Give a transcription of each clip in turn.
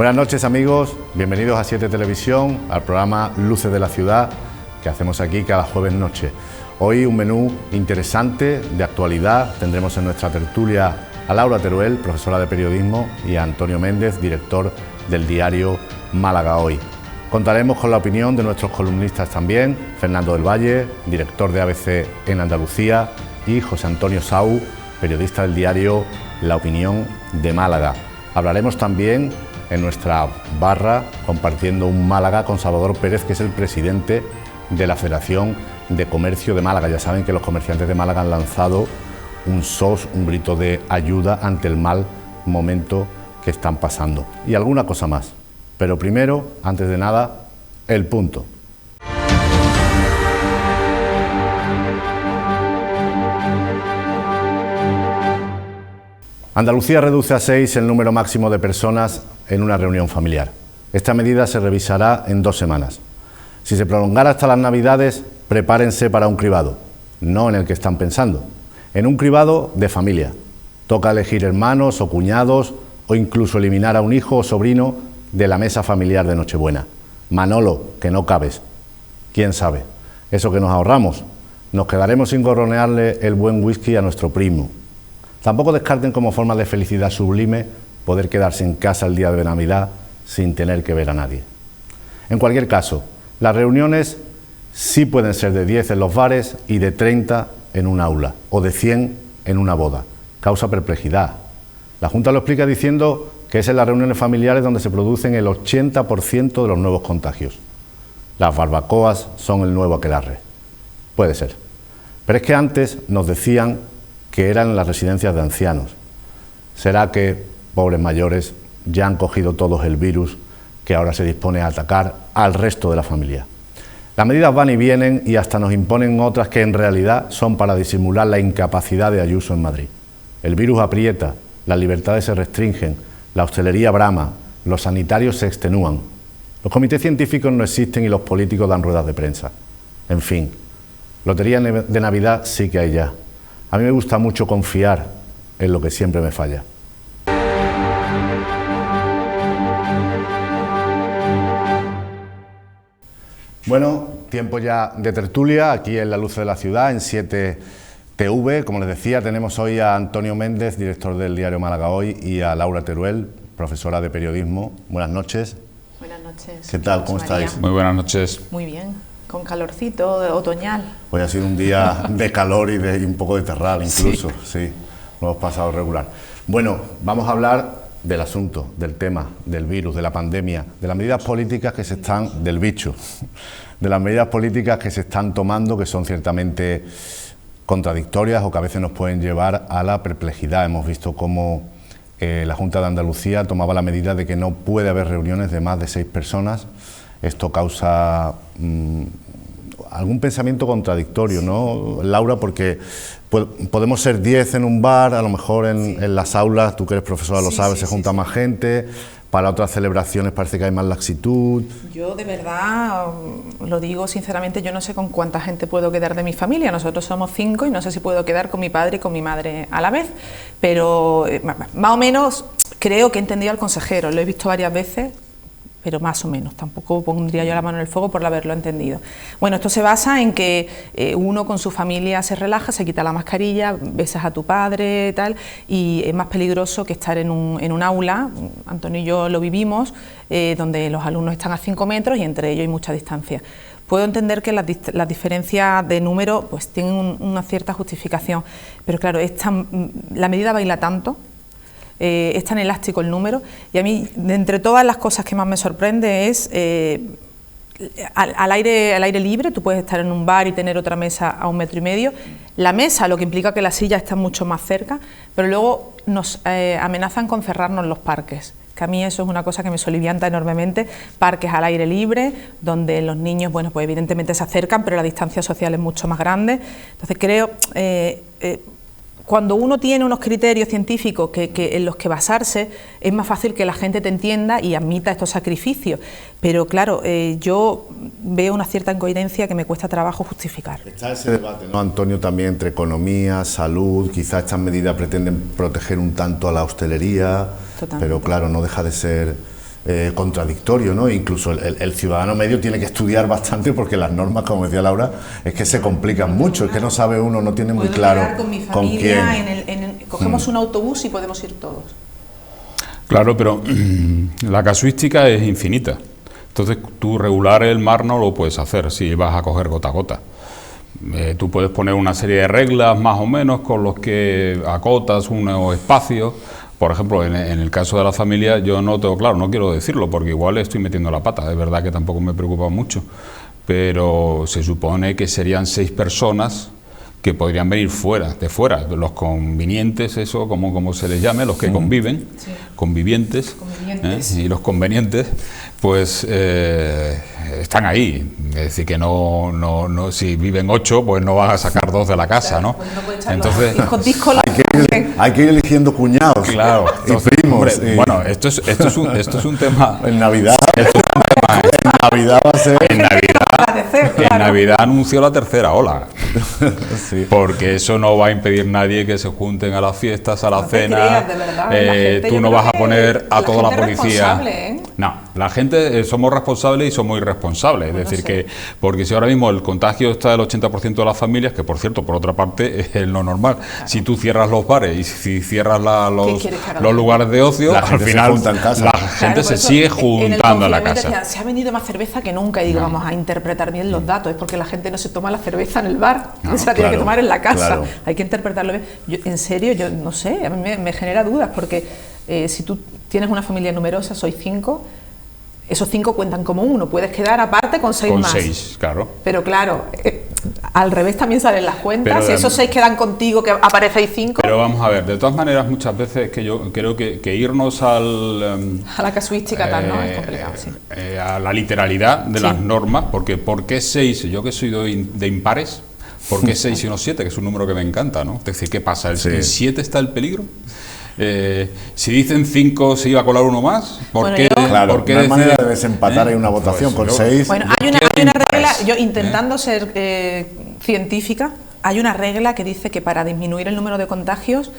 Buenas noches amigos, bienvenidos a 7 Televisión, al programa Luces de la Ciudad que hacemos aquí cada jueves noche. Hoy un menú interesante, de actualidad. Tendremos en nuestra tertulia a Laura Teruel, profesora de periodismo, y a Antonio Méndez, director del diario Málaga Hoy. Contaremos con la opinión de nuestros columnistas también, Fernando del Valle, director de ABC en Andalucía, y José Antonio Sau, periodista del diario La Opinión de Málaga. Hablaremos también en nuestra barra, compartiendo un Málaga con Salvador Pérez, que es el presidente de la Federación de Comercio de Málaga. Ya saben que los comerciantes de Málaga han lanzado un SOS, un grito de ayuda ante el mal momento que están pasando. Y alguna cosa más. Pero primero, antes de nada, el punto. Andalucía reduce a 6 el número máximo de personas en una reunión familiar. Esta medida se revisará en 2 semanas. Si se prolongara hasta las Navidades, prepárense para un cribado, no en el que están pensando, en un cribado de familia. Toca elegir hermanos o cuñados o incluso eliminar a un hijo o sobrino de la mesa familiar de Nochebuena. Manolo, que no cabes. ¿Quién sabe? Eso que nos ahorramos. Nos quedaremos sin gorronearle el buen whisky a nuestro primo. Tampoco descarten como forma de felicidad sublime poder quedarse en casa el día de Navidad sin tener que ver a nadie. En cualquier caso, las reuniones sí pueden ser de 10 en los bares y de 30 en un aula, o de 100 en una boda. Causa perplejidad. La Junta lo explica diciendo que es en las reuniones familiares donde se producen el 80% de los nuevos contagios. Las barbacoas son el nuevo aquelarre. Puede ser. Pero es que antes nos decían que eran las residencias de ancianos. ¿Será que, pobres mayores, ya han cogido todos el virus que ahora se dispone a atacar al resto de la familia? Las medidas van y vienen y hasta nos imponen otras que en realidad son para disimular la incapacidad de Ayuso en Madrid. El virus aprieta, las libertades se restringen, la hostelería brama, los sanitarios se extenúan. Los comités científicos no existen y los políticos dan ruedas de prensa. En fin, lotería de Navidad sí que hay ya. A mí me gusta mucho confiar en lo que siempre me falla. Bueno, tiempo ya de tertulia aquí en La Luz de la Ciudad, en 7 TV. Como les decía, tenemos hoy a Antonio Méndez, director del diario Málaga Hoy, y a Laura Teruel, profesora de periodismo. Buenas noches. Buenas noches. ¿Qué tal? ¿Cómo estáis? Muy buenas noches. Muy bien, con calorcito otoñal. Hoy ha sido un día de calor y un poco de terral incluso, sí, lo hemos pasado regular. Bueno, vamos a hablar del asunto, del tema, del virus, de la pandemia, de las medidas políticas que se están, del bicho, de las medidas políticas que se están tomando, que son ciertamente contradictorias o que a veces nos pueden llevar a la perplejidad. Hemos visto cómo la Junta de Andalucía tomaba la medida de que no puede haber reuniones de más de 6 personas. Esto causa algún pensamiento contradictorio, ¿no, Laura? Porque podemos ser 10 en un bar, a lo mejor en las aulas, tú que eres profesora lo sabes, se junta más gente. Para otras celebraciones parece que hay más laxitud. Yo de verdad, lo digo sinceramente, yo no sé con cuánta gente puedo quedar de mi familia. Nosotros somos 5 y no sé si puedo quedar con mi padre y con mi madre a la vez. Pero más o menos creo que he entendido al consejero, lo he visto varias veces, pero más o menos, tampoco pondría yo la mano en el fuego por haberlo entendido. Bueno, esto se basa en que uno con su familia se relaja, se quita la mascarilla, besas a tu padre, tal, y es más peligroso que estar en un aula. Antonio y yo lo vivimos, donde los alumnos están a 5 metros y entre ellos hay mucha distancia. Puedo entender que las diferencias de número pues tienen una cierta justificación, pero claro, la medida baila tanto, es tan elástico el número, y a mí, de entre todas las cosas que más me sorprende es al aire libre. Tú puedes estar en un bar y tener otra mesa a 1,5 metros, la mesa, lo que implica que las sillas están mucho más cerca, pero luego nos amenazan con cerrarnos los parques, que a mí eso es una cosa que me solivianta enormemente. Parques al aire libre, donde los niños, bueno, pues evidentemente se acercan, pero la distancia social es mucho más grande. Entonces creo cuando uno tiene unos criterios científicos en los que basarse, es más fácil que la gente te entienda y admita estos sacrificios. Pero claro, yo veo una cierta incoherencia que me cuesta trabajo justificar. Está ese debate, ¿no, Antonio? También entre economía, salud, quizás estas medidas pretenden proteger un tanto a la hostelería, totalmente. Pero claro, no deja de ser contradictorio, ¿no? Incluso el ciudadano medio tiene que estudiar bastante porque las normas, como decía Laura, es que se complican mucho, es que no sabe uno, no tiene muy claro con mi con familia, quién. cogemos un autobús y podemos ir todos. Claro, pero la casuística es infinita. Entonces, tú regular el mar no lo puedes hacer si vas a coger gota a gota. Tú puedes poner una serie de reglas más o menos con los que acotas unos espacios. Por ejemplo, en el caso de la familia, yo no tengo claro, no quiero decirlo porque igual estoy metiendo la pata, es verdad que tampoco me preocupa mucho, pero se supone que serían 6 personas que podrían venir de fuera, los convenientes, eso, como se les llame, los que conviven, convivientes. Y los convenientes, pues están ahí. Es decir, que no si viven 8, pues no van a sacar 2 de la casa, ¿no? Pues no puede Entonces, hay que ir eligiendo cuñados. Claro, entonces, primos, hombre, bueno, esto es un tema. En Navidad. En Navidad va a ser. En Navidad anunció la tercera ola. Sí. Porque eso no va a impedir nadie que se junten a las fiestas, a la cena. Tú no vas a poner a toda la policía. No, la gente somos responsables y somos irresponsables. Es decir, que porque si ahora mismo el contagio está del 80% de las familias, que por cierto, por otra parte, es lo normal. Claro. Si tú cierras los bares y si cierras los lugares de ocio, al final la gente se sigue juntando en la casa. Se ha vendido más cerveza que nunca y digo, vamos a interpretar bien los datos. Es porque la gente no se toma la cerveza en el bar, se la tiene que tomar en la casa. Claro. Hay que interpretarlo bien. En serio, yo no sé, a mí me genera dudas porque si tú tienes una familia numerosa, sois 5, esos 5 cuentan como uno, puedes quedar aparte con 6 más. Con 6, claro. Pero claro, al revés también salen las cuentas, pero, si esos 6 quedan contigo, que aparecéis 5. Pero vamos a ver, de todas maneras, muchas veces que yo creo que irnos a la casuística tal, ¿no? Es complicado, sí. A la literalidad de las normas, porque ¿por qué 6? Yo que soy de impares, ¿por qué 6 y no 7? Que es un número que me encanta, ¿no? Es decir, ¿qué pasa? ¿En 7 está el peligro? Si dicen 5 se iba a colar uno más, ¿por qué? Claro, ¿por qué no hay manera de desempatar en una votación pues, con 6? Bueno, hay una regla, yo intentando ser científica, hay una regla que dice que para disminuir el número de contagios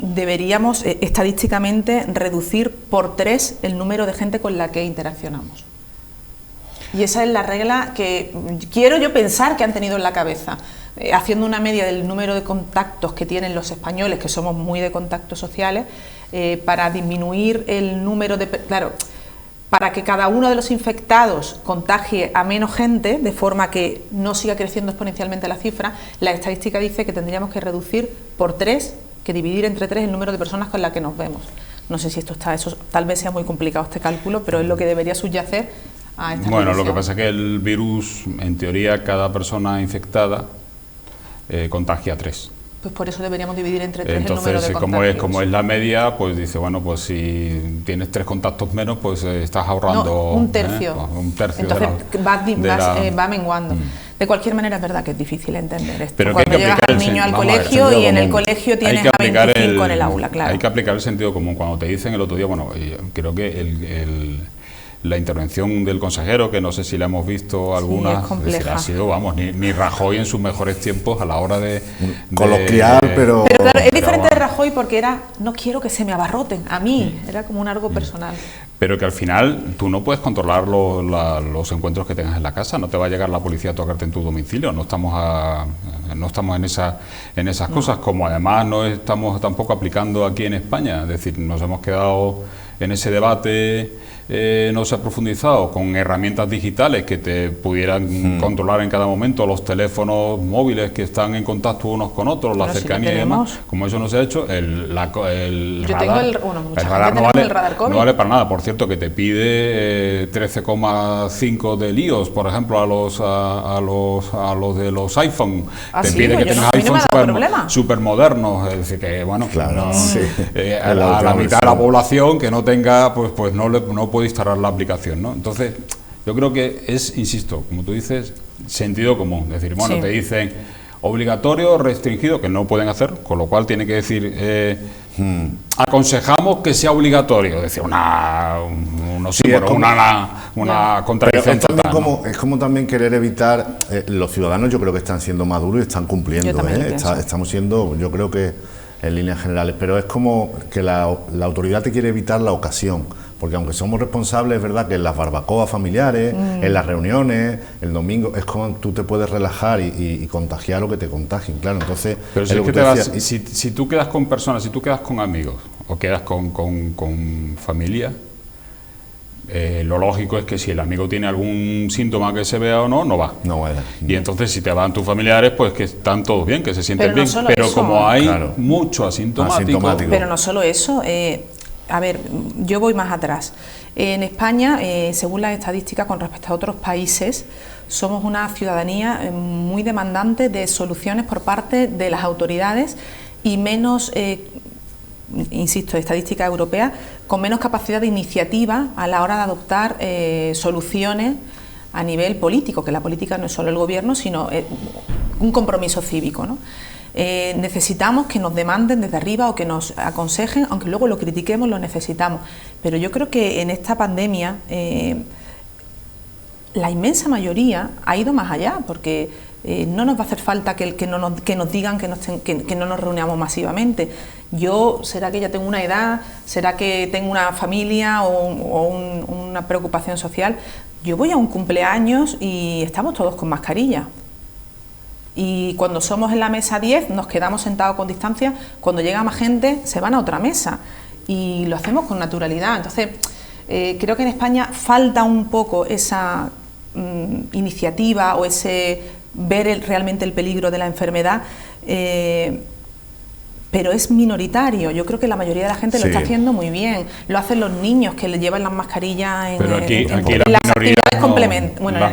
deberíamos estadísticamente reducir por 3 el número de gente con la que interaccionamos. Y esa es la regla que quiero yo pensar que han tenido en la cabeza. Haciendo una media del número de contactos que tienen los españoles, que somos muy de contactos sociales, para disminuir el número de... Claro, para que cada uno de los infectados contagie a menos gente, de forma que no siga creciendo exponencialmente la cifra, la estadística dice que tendríamos que reducir por 3, que dividir entre 3 el número de personas con las que nos vemos. No sé si esto está... Eso tal vez sea muy complicado este cálculo, pero es lo que debería subyacer a esta Bueno, reducción. Lo que pasa es que el virus, en teoría, cada persona infectada contagia 3. Pues por eso deberíamos dividir entre 3 Entonces, el número de contagios. como es la media, pues dice, bueno, pues si tienes 3 contactos menos, pues estás ahorrando... No, un tercio. Un tercio. Entonces va menguando. De cualquier manera es verdad que es difícil entender esto. Pero cuando llegas al niño al colegio y en el colegio tienes a 25 en el aula, claro. Hay que aplicar el sentido común. Cuando te dicen el otro día, bueno, creo que la intervención del consejero, que no sé si la hemos visto alguna, ha sido, vamos, ni Rajoy en sus mejores tiempos a la hora de coloquial, pero claro, es diferente de Rajoy porque era, no quiero que se me abarroten, a mí, era como un algo personal. Pero que al final tú no puedes controlar los encuentros que tengas en la casa, no te va a llegar la policía a tocarte en tu domicilio, no estamos en esas cosas, como además no estamos tampoco aplicando aquí en España, es decir, nos hemos quedado en ese debate. No se ha profundizado con herramientas digitales que te pudieran controlar en cada momento los teléfonos móviles que están en contacto unos con otros, la cercanía y demás. Como eso no se ha hecho, el radar, no vale para nada. Por cierto, que te pide 13,5 de LIOS, por ejemplo, a los de los iPhone. Te pide que tengas iPhone super modernos, es decir, que bueno, claro, a la mitad de la población que no tenga, pues no puede instalar la aplicación, ¿no? Entonces, yo creo que es, insisto, como tú dices, sentido común. Es decir, bueno, te dicen obligatorio, restringido, que no pueden hacer, con lo cual tiene que decir, aconsejamos que sea obligatorio. Es decir, una contradicción total, ¿no? Es como también querer evitar, los ciudadanos yo creo que están siendo maduros y están cumpliendo, estamos siendo, yo creo que en líneas generales, pero es como que la autoridad te quiere evitar la ocasión, porque aunque somos responsables, es verdad que en las barbacoas familiares, en las reuniones, el domingo, es como tú te puedes relajar y contagiar lo que te contagien, claro, entonces... Pero si, es que te vas, si tú quedas con personas, si tú quedas con amigos o quedas con familia, lo lógico es que si el amigo tiene algún síntoma que se vea o no, no va. No vaya. Y entonces si te van tus familiares, pues que están todos bien, que se sienten Pero no bien. solo Pero eso, como hay claro, mucho asintomático. Pero no solo eso, a ver, yo voy más atrás. En España, según las estadísticas con respecto a otros países, somos una ciudadanía muy demandante de soluciones por parte de las autoridades y menos... insisto, estadística europea, con menos capacidad de iniciativa a la hora de adoptar soluciones a nivel político, que la política no es solo el gobierno, sino un compromiso cívico, ¿no? Necesitamos que nos demanden desde arriba o que nos aconsejen, aunque luego lo critiquemos, lo necesitamos. Pero yo creo que en esta pandemia la inmensa mayoría ha ido más allá, porque no nos va a hacer falta que nos digan que no nos reunamos masivamente. Yo, ¿será que ya tengo una edad? ¿Será que tengo una familia o una preocupación social? Yo voy a un cumpleaños y estamos todos con mascarilla. Y cuando somos en la mesa 10 nos quedamos sentados con distancia, cuando llega más gente se van a otra mesa y lo hacemos con naturalidad. Entonces, creo que en España falta un poco esa iniciativa o ese ver realmente el peligro de la enfermedad, pero es minoritario. Yo creo que la mayoría de la gente lo está haciendo muy bien. Lo hacen los niños que le llevan las mascarillas en, pero aquí las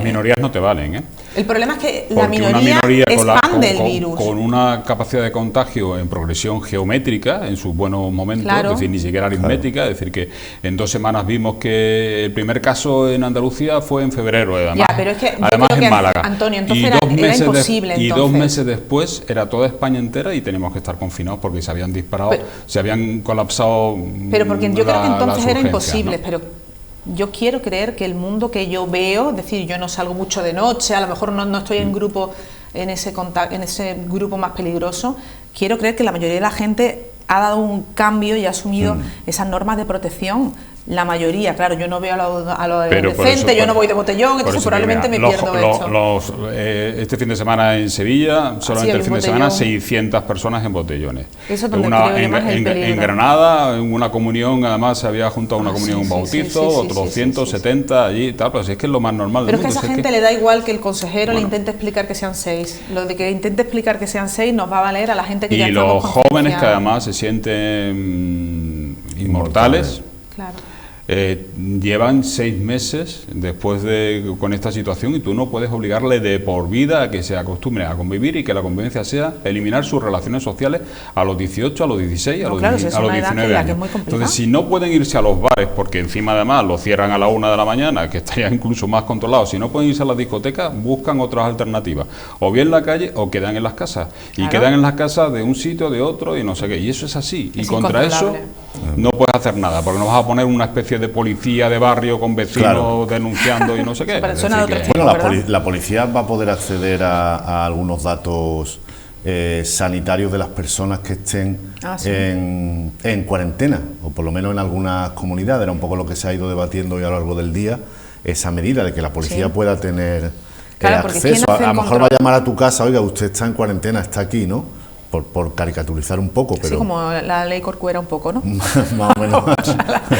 minorías no te valen, ¿eh? El problema es que porque la minoría expande el virus. Con una capacidad de contagio en progresión geométrica, en sus buenos momentos, claro, es decir, ni siquiera aritmética, es decir, que en 2 semanas vimos que el primer caso en Andalucía fue en febrero, además, ya, pero es que además en Málaga. Antonio, entonces era imposible. Y 2 meses después era toda España entera y teníamos que estar confinados porque se habían disparado, se habían colapsado. Pero porque yo creo que entonces era imposible, ¿no? Pero yo quiero creer que el mundo que yo veo, es decir, yo no salgo mucho de noche, a lo mejor no estoy en grupo, en ese grupo más peligroso, quiero creer que la mayoría de la gente ha dado un cambio y ha asumido esas normas de protección. La mayoría, claro, yo no veo a los adolescentes, yo no voy de botellón, entonces probablemente me pierdo esto. Este fin de semana en Sevilla, solamente el fin de semana, 600 personas en botellones. Eso es donde creo yo más el peligro. En Granada, en una comunión, además se había juntado una comunión, un bautizo, otros 170 allí y tal, pues es que es lo más normal del mundo. Pero es que a esa gente le da igual que el consejero le intente explicar que sean 6. Lo de que intente explicar que sean 6 nos va a valer a la gente que ya estamos concienciados. Y los jóvenes que además se sienten inmortales. Claro. Llevan 6 meses después con esta situación y tú no puedes obligarle de por vida a que se acostumbre a convivir y que la convivencia sea eliminar sus relaciones sociales a los 18, a los 16, a los 19 años. Entonces, si no pueden irse a los bares, porque encima además lo cierran a la 1 de la mañana, que estaría incluso más controlado, si no pueden irse a las discotecas, buscan otras alternativas, o bien en la calle o quedan en las casas, y quedan en las casas de un sitio, de otro, y no sé qué, y eso es así, y contra eso no puedes hacer nada, porque no vas a poner una especie de policía de barrio con vecinos denunciando y no sé qué. La policía va a poder acceder a algunos datos sanitarios de las personas que estén en cuarentena, o por lo menos en algunas comunidades. Era un poco lo que se ha ido debatiendo hoy a lo largo del día, esa medida de que la policía pueda tener acceso. A lo mejor va a llamar a tu casa, oiga, usted está en cuarentena, está aquí, ¿no? Por caricaturizar un poco, pero... Sí, como la ley Corcuera un poco, ¿no? Más o menos.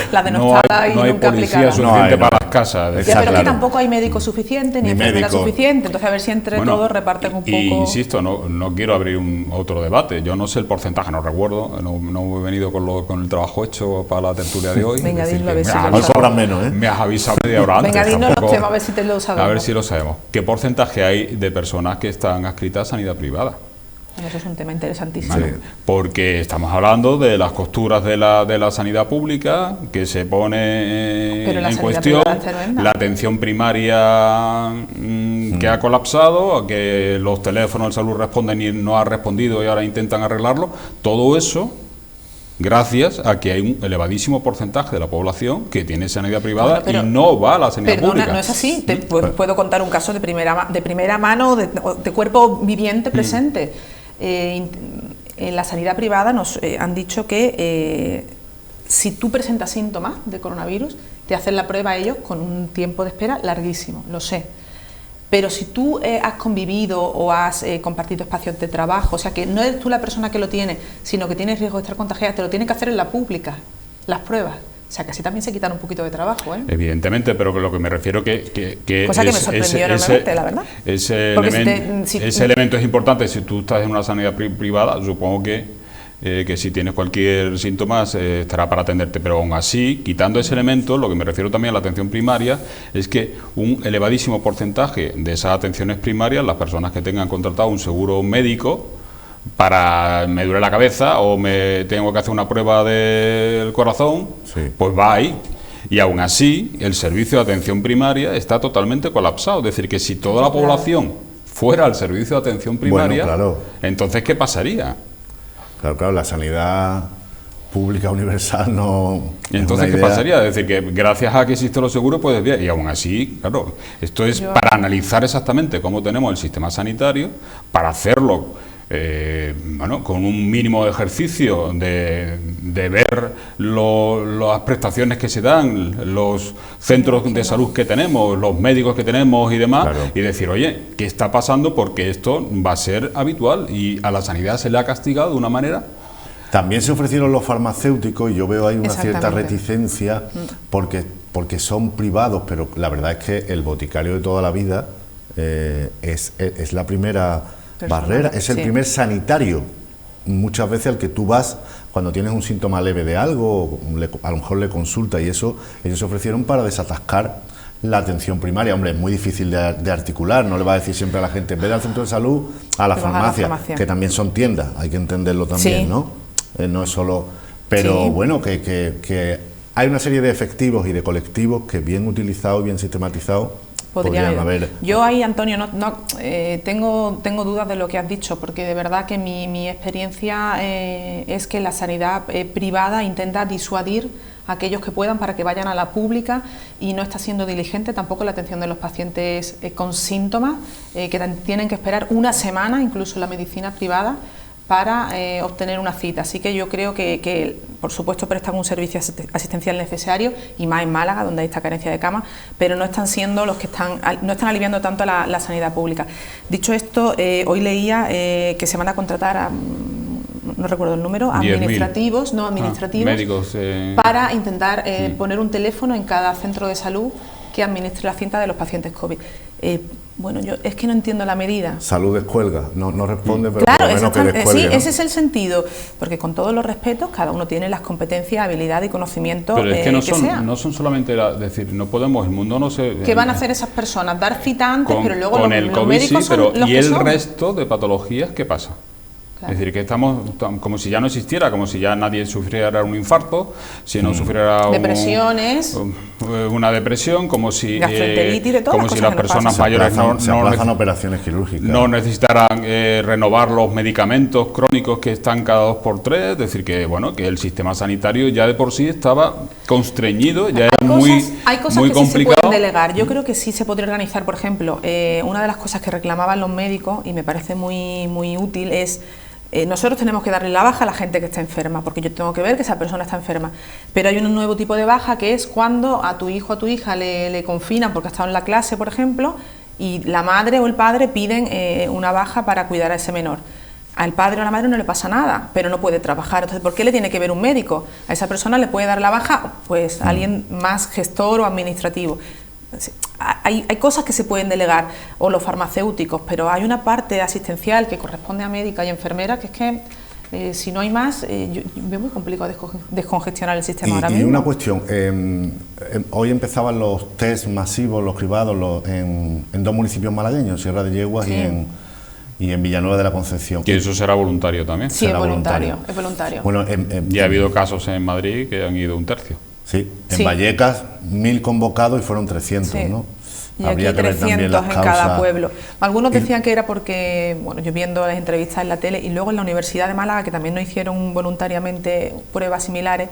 la denostada y nunca aplicada. Suficiente para las casas. Ya, pero es que tampoco hay médicos suficientes, ni enfermeras suficientes, entonces a ver si entre todos reparten un poco... Insisto, no quiero abrir otro debate, yo no sé el porcentaje, no recuerdo, no he venido con el trabajo hecho para la tertulia de hoy. Venga, dilo a ver si lo sobran menos, ¿eh? Me has avisado media hora antes. Venga, dinos los temas, a ver si te lo sabemos. A ver si lo sabemos. ¿Qué porcentaje hay de personas que están adscritas a sanidad privada? Bueno, eso es un tema interesantísimo. Vale, porque estamos hablando de las costuras de la sanidad pública, que se pone en cuestión, la atención primaria que ha colapsado, que los teléfonos de salud responden y no ha respondido y ahora intentan arreglarlo, todo eso gracias a que hay un elevadísimo porcentaje de la población que tiene sanidad privada y no va a la sanidad pública. No es así. Puedo contar un caso de primera mano, de cuerpo viviente presente. en la sanidad privada nos han dicho que si tú presentas síntomas de coronavirus, te hacen la prueba a ellos con un tiempo de espera larguísimo, lo sé. Pero si tú has convivido o has compartido espacios de trabajo, o sea que no eres tú la persona que lo tiene, sino que tienes riesgo de estar contagiada, te lo tienen que hacer en la pública, las pruebas. O sea que así también se quitan un poquito de trabajo, ¿eh? Evidentemente, pero lo que me refiero que cosa que me sorprendió enormemente, la verdad. Ese elemento es importante. Si tú estás en una sanidad privada, supongo que si tienes cualquier síntoma estará para atenderte, pero aún así, quitando ese elemento, lo que me refiero también a la atención primaria es que un elevadísimo porcentaje de esas atenciones primarias, las personas que tengan contratado un seguro médico para me duele la cabeza o me tengo que hacer una prueba del corazón, sí, pues va ahí. Y aún así, el servicio de atención primaria está totalmente colapsado. Es decir, que si toda la población fuera al servicio de atención primaria, bueno, claro, entonces ¿qué pasaría? Claro, la sanidad pública universal no... Entonces, ¿qué pasaría? Es decir, que gracias a que existen los seguros, pues bien, y aún así, claro, esto es para analizar exactamente cómo tenemos el sistema sanitario, para hacerlo bueno, con un mínimo de ejercicio de ver las prestaciones que se dan, los centros de salud que tenemos, los médicos que tenemos y demás, claro, y decir, oye, ¿qué está pasando? Porque esto va a ser habitual y a la sanidad se le ha castigado de una manera. También se ofrecieron los farmacéuticos y yo veo ahí una cierta reticencia porque son privados, pero la verdad es que el boticario de toda la vida es la primera barrera, es el primer sanitario, muchas veces al que tú vas cuando tienes un síntoma leve de algo, a lo mejor le consulta, y eso ellos se ofrecieron para desatascar la atención primaria. Hombre, es muy difícil de articular, no le va a decir siempre a la gente, ve al centro de salud, a la farmacia, que también son tiendas, hay que entenderlo también, sí, ¿no? No es solo... Pero sí, bueno, que hay una serie de efectivos y de colectivos que bien utilizados y bien sistematizados podrían haber... Yo ahí, Antonio, tengo dudas de lo que has dicho, porque de verdad que mi experiencia es que la sanidad privada intenta disuadir a aquellos que puedan para que vayan a la pública y no está siendo diligente tampoco la atención de los pacientes con síntomas, que tienen que esperar una semana, incluso en la medicina privada, para obtener una cita. Así que yo creo que por supuesto prestan un servicio asistencial necesario, y más en Málaga, donde hay esta carencia de camas, pero no están siendo los que no están aliviando tanto la sanidad pública. Dicho esto, hoy leía que se van a contratar a, no recuerdo el número, administrativos, médicos, para intentar poner un teléfono en cada centro de salud que administre la cinta de los pacientes COVID. Bueno, yo es que no entiendo la medida. Salud descuelga, no responde, pero claro, por lo menos que descuelgue, sí, ¿no? Ese es el sentido, porque con todos los respetos, cada uno tiene las competencias, habilidad y conocimiento. Pero es que no son solamente, decir, no podemos, el mundo no se... ¿Qué van a hacer esas personas? Dar cita antes, pero luego con los COVID médicos sí, pero son los ¿y que el son? resto de patologías qué pasa? Claro. Es decir, que estamos como si ya no existiera, como si ya nadie sufriera un infarto, si no sufriera depresiones, una depresión, como si gastroenteritis, de todas como si las personas mayores operaciones quirúrgicas, no necesitaran renovar los medicamentos crónicos que están cada 2 por 3, es decir, que bueno, que el sistema sanitario ya de por sí estaba constreñido, ya era hay cosas muy que complicado. Sí se pueden delegar. Yo creo que sí se podría organizar, por ejemplo, una de las cosas que reclamaban los médicos, y me parece muy útil, es nosotros tenemos que darle la baja a la gente que está enferma, porque yo tengo que ver que esa persona está enferma, pero hay un nuevo tipo de baja, que es cuando a tu hijo o a tu hija le confinan porque ha estado en la clase, por ejemplo, y la madre o el padre piden una baja para cuidar a ese menor. Al padre o a la madre no le pasa nada, pero no puede trabajar. Entonces, ¿por qué le tiene que ver un médico? A esa persona le puede dar la baja, pues alguien más gestor o administrativo. Hay cosas que se pueden delegar, o los farmacéuticos, pero hay una parte asistencial que corresponde a médica y enfermera, que es que si no hay más, yo veo muy complicado descongestionar el sistema ahora mismo. Y una cuestión, hoy empezaban los test masivos, los cribados, en 2 municipios malagueños, Sierra de Yeguas, sí, y en Villanueva de la Concepción. ¿Y eso será voluntario también? Sí, es voluntario. Bueno, ya ha habido casos en Madrid que han ido 1/3. Sí, en Vallecas 1000 convocados y fueron 300, sí, ¿no? Y habría aquí 300 en cada pueblo. Algunos decían que era porque, bueno, yo viendo las entrevistas en la tele, y luego en la Universidad de Málaga, que también no hicieron voluntariamente pruebas similares,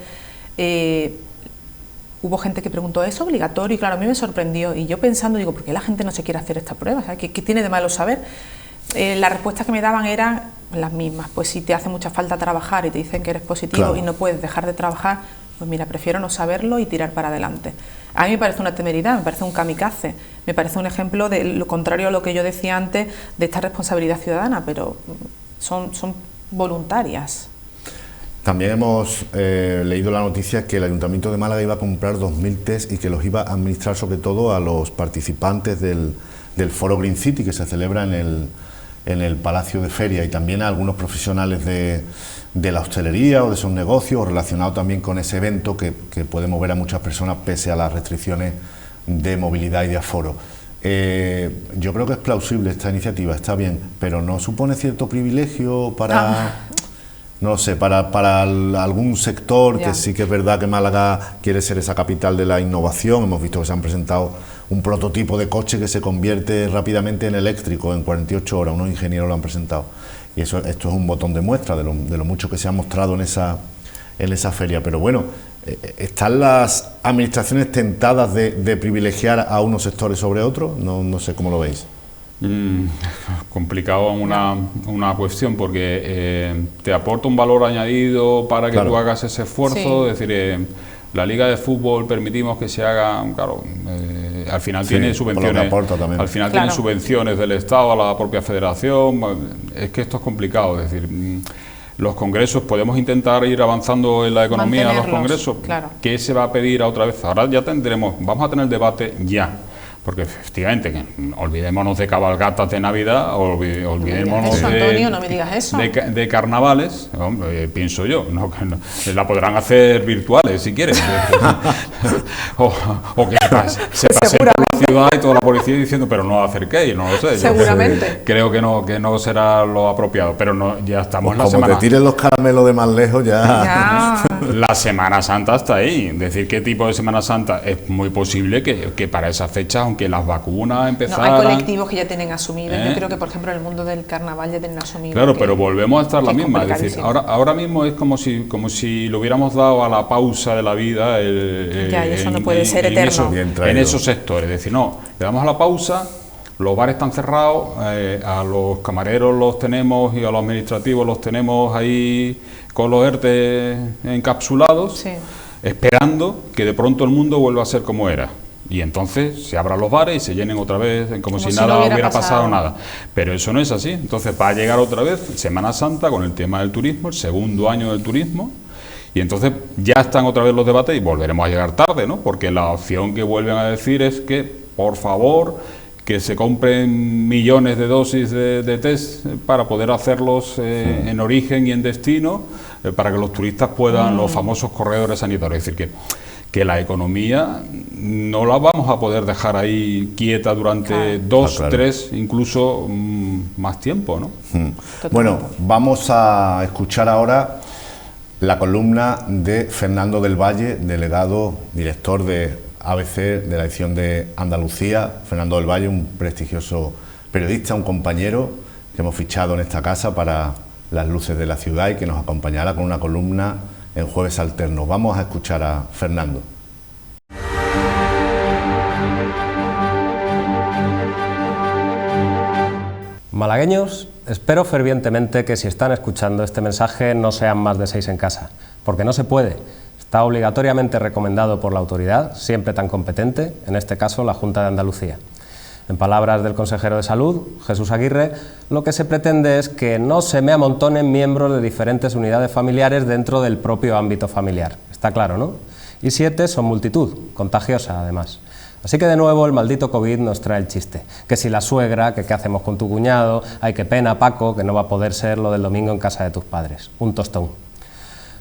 hubo gente que preguntó, ¿es obligatorio? Y claro, a mí me sorprendió, y yo pensando, digo, ¿por qué la gente no se quiere hacer esta prueba? ¿Qué tiene de malo saber? las respuestas que me daban eran las mismas. Pues si te hace mucha falta trabajar y te dicen que eres positivo, claro, y no puedes dejar de trabajar, pues mira, prefiero no saberlo y tirar para adelante. A mí me parece una temeridad, me parece un kamikaze, me parece un ejemplo de lo contrario a lo que yo decía antes de esta responsabilidad ciudadana, pero son voluntarias. También hemos leído la noticia que el Ayuntamiento de Málaga iba a comprar 2000 test y que los iba a administrar sobre todo a los participantes del Foro Green City, que se celebra en el Palacio de Feria, y también a algunos profesionales de la hostelería o de esos negocios, relacionados también con ese evento que puede mover a muchas personas pese a las restricciones de movilidad y de aforo. Yo creo que es plausible esta iniciativa, está bien, pero ¿no supone cierto privilegio para, no sé, para algún sector? Que sí que es verdad que Málaga quiere ser esa capital de la innovación? Hemos visto que se han presentado un prototipo de coche que se convierte rápidamente en eléctrico en 48 horas, unos ingenieros lo han presentado, y esto es un botón de muestra de lo mucho que se ha mostrado en esa feria. Pero bueno, ¿están las administraciones tentadas de privilegiar a unos sectores sobre otros? No sé cómo lo veis. Complicado una cuestión, porque te aporta un valor añadido para que tú hagas ese esfuerzo, es decir, la Liga de Fútbol permitimos que se haga, claro, al final tiene subvenciones, al final tiene subvenciones del Estado a la propia federación. Es que esto es complicado, es decir, los congresos, podemos intentar ir avanzando en la economía de los congresos. ¿Qué se va a pedir otra vez? Ahora ya vamos a tener debate ya. Porque efectivamente, olvidémonos de cabalgatas de Navidad, olvidémonos Antonio, no me digas eso. de carnavales, hombre, pienso yo, la podrán hacer virtuales si quieren, o que se pasen por la ciudad y toda la policía diciendo, pero no acerquéis, no lo sé. Seguramente. Creo que no será lo apropiado, pero no, ya estamos en la semana. Como te tiren los caramelos de más lejos, ya. La Semana Santa está ahí. Decir qué tipo de Semana Santa, es muy posible que para esa fecha, aunque las vacunas empezaran... hay colectivos que ya tienen asumido. Yo creo que, por ejemplo, en el mundo del carnaval ya tienen asumido. Claro, pero volvemos a estar la misma. Es decir, ahora mismo es como si le hubiéramos dado a la pausa de la vida. Eso no puede ser eterno. En esos sectores. Es decir, no, le damos a la pausa, los bares están cerrados, a los camareros los tenemos y a los administrativos los tenemos ahí con los ERTE encapsulados, esperando que de pronto el mundo vuelva a ser como era. Y entonces se abran los bares y se llenen otra vez, como si nada hubiera pasado nada. Pero eso no es así. Entonces va a llegar otra vez Semana Santa con el tema del turismo, el segundo año del turismo, y entonces ya están otra vez los debates y volveremos a llegar tarde, ¿no? Porque la opción que vuelven a decir es que, por favor, que se compren millones de dosis de test para poder hacerlos en origen y en destino, para que los turistas puedan, los famosos corredores sanitarios. Es decir, que la economía no la vamos a poder dejar ahí quieta durante 2, 3, incluso más tiempo, ¿no? Bueno, vamos a escuchar ahora la columna de Fernando del Valle, delegado, director de ABC de la edición de Andalucía. Fernando del Valle, un prestigioso periodista, un compañero que hemos fichado en esta casa para las luces de la ciudad y que nos acompañará con una columna en Jueves Alternos. Vamos a escuchar a Fernando. Malagueños, espero fervientemente que si están escuchando este mensaje no sean más de 6 en casa, porque no se puede. Está obligatoriamente recomendado por la autoridad, siempre tan competente, en este caso la Junta de Andalucía. En palabras del consejero de Salud, Jesús Aguirre, lo que se pretende es que no se me amontonen miembros de diferentes unidades familiares dentro del propio ámbito familiar. Está claro, ¿no? Y 7 son multitud, contagiosa además. Así que de nuevo el maldito COVID nos trae el chiste. Que si la suegra, que qué hacemos con tu cuñado, ay qué pena Paco, que no va a poder ser lo del domingo en casa de tus padres. Un tostón.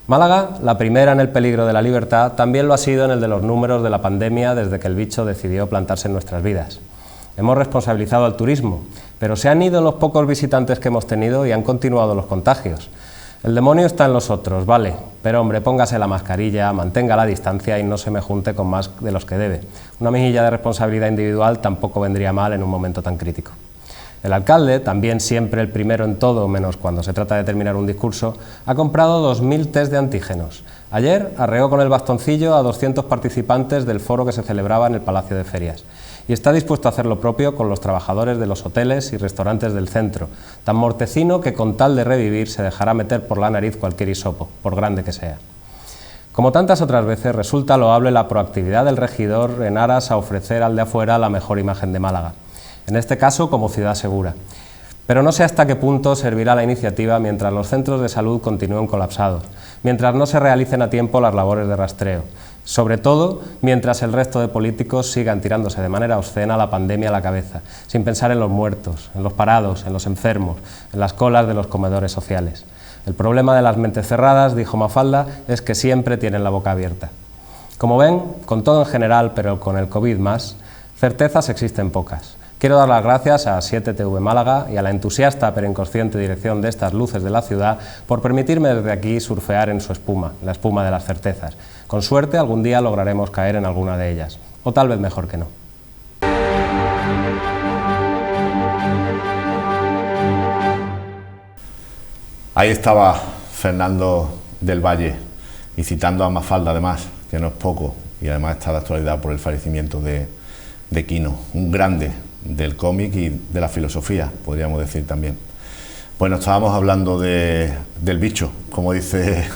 Málaga, la primera en el peligro de la libertad, también lo ha sido en el de los números de la pandemia desde que el bicho decidió plantarse en nuestras vidas. Hemos responsabilizado al turismo, pero se han ido los pocos visitantes que hemos tenido y han continuado los contagios. El demonio está en los otros, vale, pero hombre, póngase la mascarilla, mantenga la distancia y no se me junte con más de los que debe. Una mejilla de responsabilidad individual tampoco vendría mal en un momento tan crítico. El alcalde, también siempre el primero en todo, menos cuando se trata de terminar un discurso, ha comprado 2000 test de antígenos. Ayer arreó con el bastoncillo a 200 participantes del foro que se celebraba en el Palacio de Ferias. y está dispuesto a hacer lo propio con los trabajadores de los hoteles y restaurantes del centro, tan mortecino que con tal de revivir se dejará meter por la nariz cualquier hisopo, por grande que sea. Como tantas otras veces, resulta loable la proactividad del regidor en aras a ofrecer al de afuera la mejor imagen de Málaga, en este caso como ciudad segura. Pero no sé hasta qué punto servirá la iniciativa mientras los centros de salud continúen colapsados, mientras no se realicen a tiempo las labores de rastreo, sobre todo mientras el resto de políticos sigan tirándose de manera obscena la pandemia a la cabeza, sin pensar en los muertos, en los parados, en los enfermos, en las colas de los comedores sociales. El problema de las mentes cerradas, dijo Mafalda, es que siempre tienen la boca abierta. Como ven, con todo en general, pero con el COVID más, certezas existen pocas. Quiero dar las gracias a 7TV Málaga y a la entusiasta pero inconsciente dirección de estas luces de la ciudad por permitirme desde aquí surfear en su espuma, la espuma de las certezas. Con suerte algún día lograremos caer en alguna de ellas, o tal vez mejor que no. Ahí estaba Fernando del Valle, y citando a Mafalda además, que no es poco, y además está de actualidad por el fallecimiento de Quino, un grande del cómic y de la filosofía, podríamos decir también. Bueno, estábamos hablando del bicho, como dice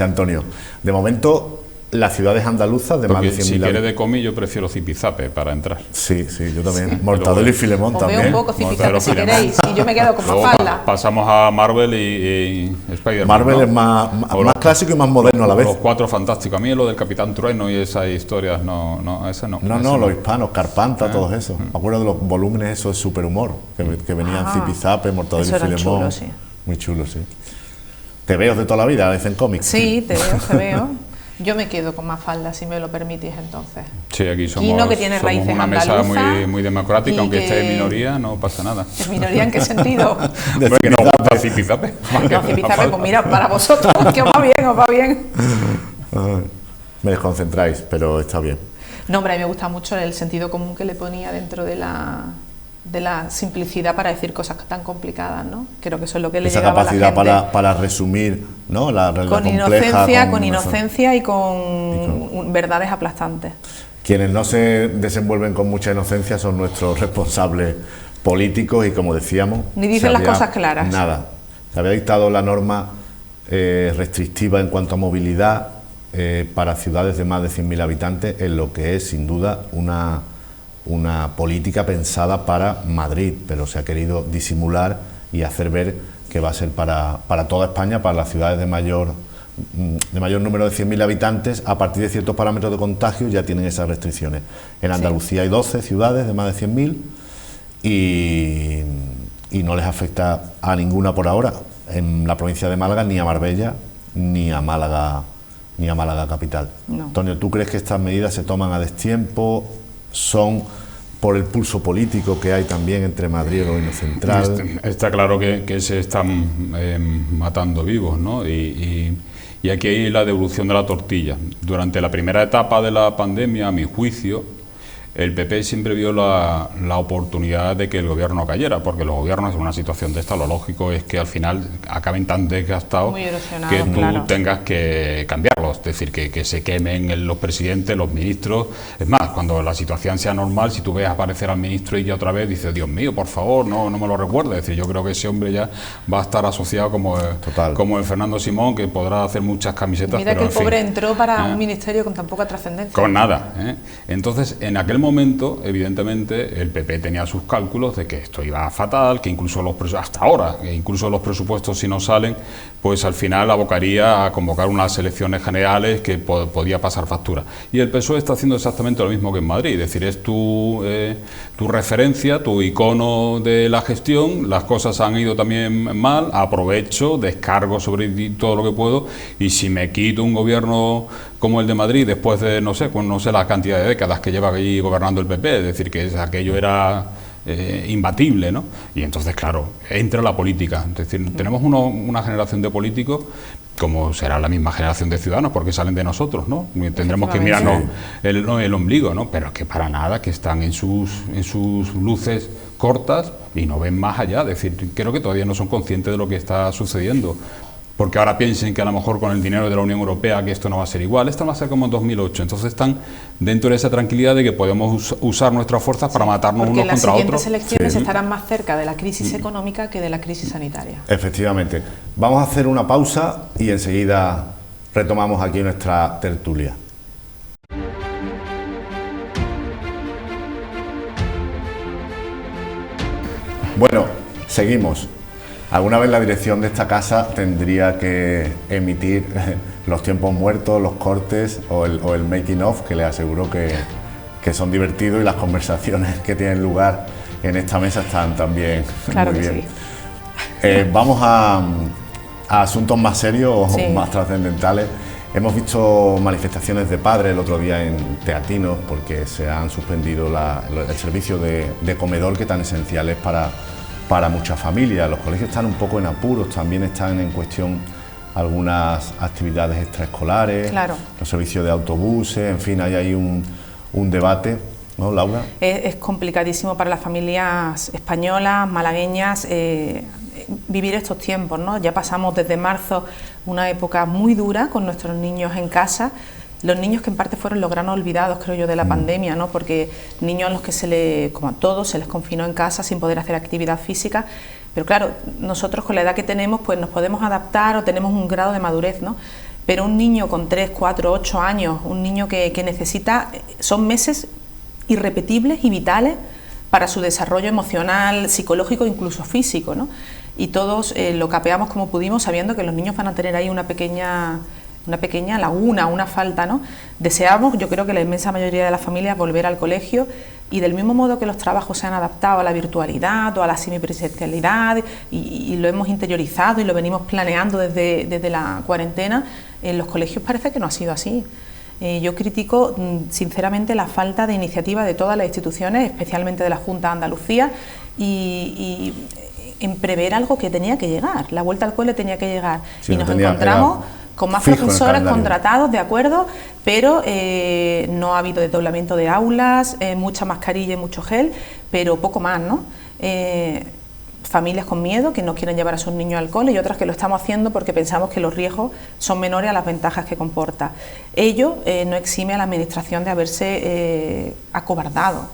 Antonio. De momento, las ciudades andaluzas de porque más de 100.000 si quieres de cómic, yo prefiero Zipizape para entrar. Sí, yo también. Mortadelo y Filemón Os también. veo un poco Zipizape si queréis, y yo me quedo con Luego Mafalda. pasamos a Marvel y Spider-Man. Marvel, ¿no? Es O más clásico y más moderno a la vez. Los Cuatro Fantásticos. A mí lo del Capitán Trueno y esas historias, ese no. No, los hispanos, Carpanta, todos esos. Me acuerdo de los volúmenes esos de superhumor, que venían Zipizape, Mortadelo y Eso eran Filemón. chulos, sí. Muy chulos, sí. Te veo de toda la vida, dicen cómics. Sí, te veo. Yo me quedo con Mafalda, si me lo permitís entonces. Sí, aquí somos, Quino, que tiene raíces una mesa andaluzas muy democrática, y aunque que- esté en minoría, no pasa nada. ¿En minoría en qué sentido? Hombre, que nos gusta Zipizape. No, Zipizape, pues mira, para vosotros, que os va bien. Me desconcentráis, pero está bien. No, hombre, a mí me gusta mucho el sentido común que le ponía dentro de la simplicidad para decir cosas tan complicadas, ¿no? Creo que eso es lo que le Esa llegaba a la capacidad gente. para resumir, ¿no? La Con compleja, inocencia y con verdades aplastantes. Quienes no se desenvuelven con mucha inocencia son nuestros responsables políticos y, como decíamos... Ni dicen se las había- cosas claras. Nada. Se había dictado la norma restrictiva en cuanto a movilidad para ciudades de más de 100.000 habitantes, en lo que es, sin duda, una política pensada para Madrid, pero se ha querido disimular y hacer ver que va a ser para toda España, para las ciudades de mayor número de 100.000 habitantes. A partir de ciertos parámetros de contagio ya tienen esas restricciones. En Andalucía hay 12 ciudades de más de 100.000 y no les afecta a ninguna por ahora, en la provincia de Málaga, ni a Marbella, ni a Málaga capital. No. Antonio, ¿tú crees que estas medidas se toman a destiempo? ¿Son por el pulso político que hay también entre Madrid y el gobierno central? Está claro que se están matando vivos, ¿no? Y aquí hay la devolución de la tortilla. Durante la primera etapa de la pandemia, a mi juicio, el PP siempre vio la oportunidad de que el gobierno cayera, porque los gobiernos en una situación de esta, lo lógico es que al final acaben tan desgastados Muy erosionados, que tú claro. tengas que cambiarlos, es decir, que se quemen los presidentes, los ministros. Es más, cuando la situación sea normal, si tú ves aparecer al ministro y ya otra vez dices, Dios mío, por favor, no me lo recuerdes. Es decir, yo creo que ese hombre ya va a estar asociado como el Fernando Simón, que podrá hacer muchas camisetas. Mira pero que el en fin, pobre entró para un ministerio con tan poca trascendencia. con nada, ¿eh? Entonces, en aquel momento, evidentemente, el PP tenía sus cálculos de que esto iba fatal, que incluso hasta ahora, que incluso los presupuestos, si no salen, pues al final abocaría a convocar unas elecciones generales que podía pasar factura. Y el PSOE está haciendo exactamente lo mismo que en Madrid, es decir, es tu referencia, tu icono de la gestión. Las cosas han ido también mal, aprovecho, descargo sobre todo lo que puedo, y si me quito un gobierno como el de Madrid después de, no sé la cantidad de décadas que lleva allí gobernando el PP, es decir, que aquello era imbatible, ¿no? Y entonces, claro, entra la política. Es decir, tenemos una generación de políticos, como será la misma generación de ciudadanos, porque salen de nosotros, ¿no? Tendremos que mirarnos el ombligo, ¿no? Pero es que para nada, que están en sus luces cortas y no ven más allá. Es decir, creo que todavía no son conscientes de lo que está sucediendo. porque ahora piensen que a lo mejor con el dinero de la Unión Europea que esto no va a ser igual, esto va a ser como en 2008, entonces están dentro de esa tranquilidad de que podemos usar nuestras fuerzas para matarnos unos contra otros. Porque las siguientes elecciones estarán más cerca de la crisis económica que de la crisis sanitaria. Efectivamente. Vamos a hacer una pausa y enseguida retomamos aquí nuestra tertulia. Bueno, seguimos. Alguna vez la dirección de esta casa tendría que emitir los tiempos muertos, los cortes o el making of, que les aseguro que son divertidos, y las conversaciones que tienen lugar en esta mesa están también claro muy que bien. Sí. Vamos a asuntos más serios o más trascendentales. Hemos visto manifestaciones de padres el otro día en Teatinos porque se han suspendido el servicio de comedor, que tan esencial es para muchas familias. Los colegios están un poco en apuros, también están en cuestión algunas actividades extraescolares, los servicios de autobuses, en fin, hay ahí un debate, ¿no, Laura? Es complicadísimo para las familias españolas, malagueñas, vivir estos tiempos, ¿no? Ya pasamos desde marzo una época muy dura con nuestros niños en casa. Los niños que en parte fueron los gran olvidados, creo yo, de la pandemia, ¿no? Porque niños a los que como a todos, se les confinó en casa sin poder hacer actividad física. Pero claro, nosotros con la edad que tenemos, pues nos podemos adaptar o tenemos un grado de madurez, ¿no? Pero un niño con 3, 4, 8 años, un niño que necesita, son meses irrepetibles y vitales para su desarrollo emocional, psicológico, incluso físico, ¿no? Y todos lo capeamos como pudimos, sabiendo que los niños van a tener ahí una pequeña laguna, una falta, ¿no? Deseamos, yo creo que la inmensa mayoría de las familias, volver al colegio, y del mismo modo que los trabajos se han adaptado a la virtualidad o a la semipresencialidad y lo hemos interiorizado y lo venimos planeando desde la cuarentena, en los colegios parece que no ha sido así. Yo critico sinceramente la falta de iniciativa de todas las instituciones, especialmente de la Junta de Andalucía, y en prever algo que tenía que llegar. La vuelta al cole tenía que llegar, y nos encontramos con más profesores contratados, de acuerdo, pero no ha habido desdoblamiento de aulas, mucha mascarilla y mucho gel, pero poco más, ¿no? Familias con miedo que no quieren llevar a sus niños al cole, y otras que lo estamos haciendo porque pensamos que los riesgos son menores a las ventajas que comporta. Ello no exime a la Administración de haberse acobardado.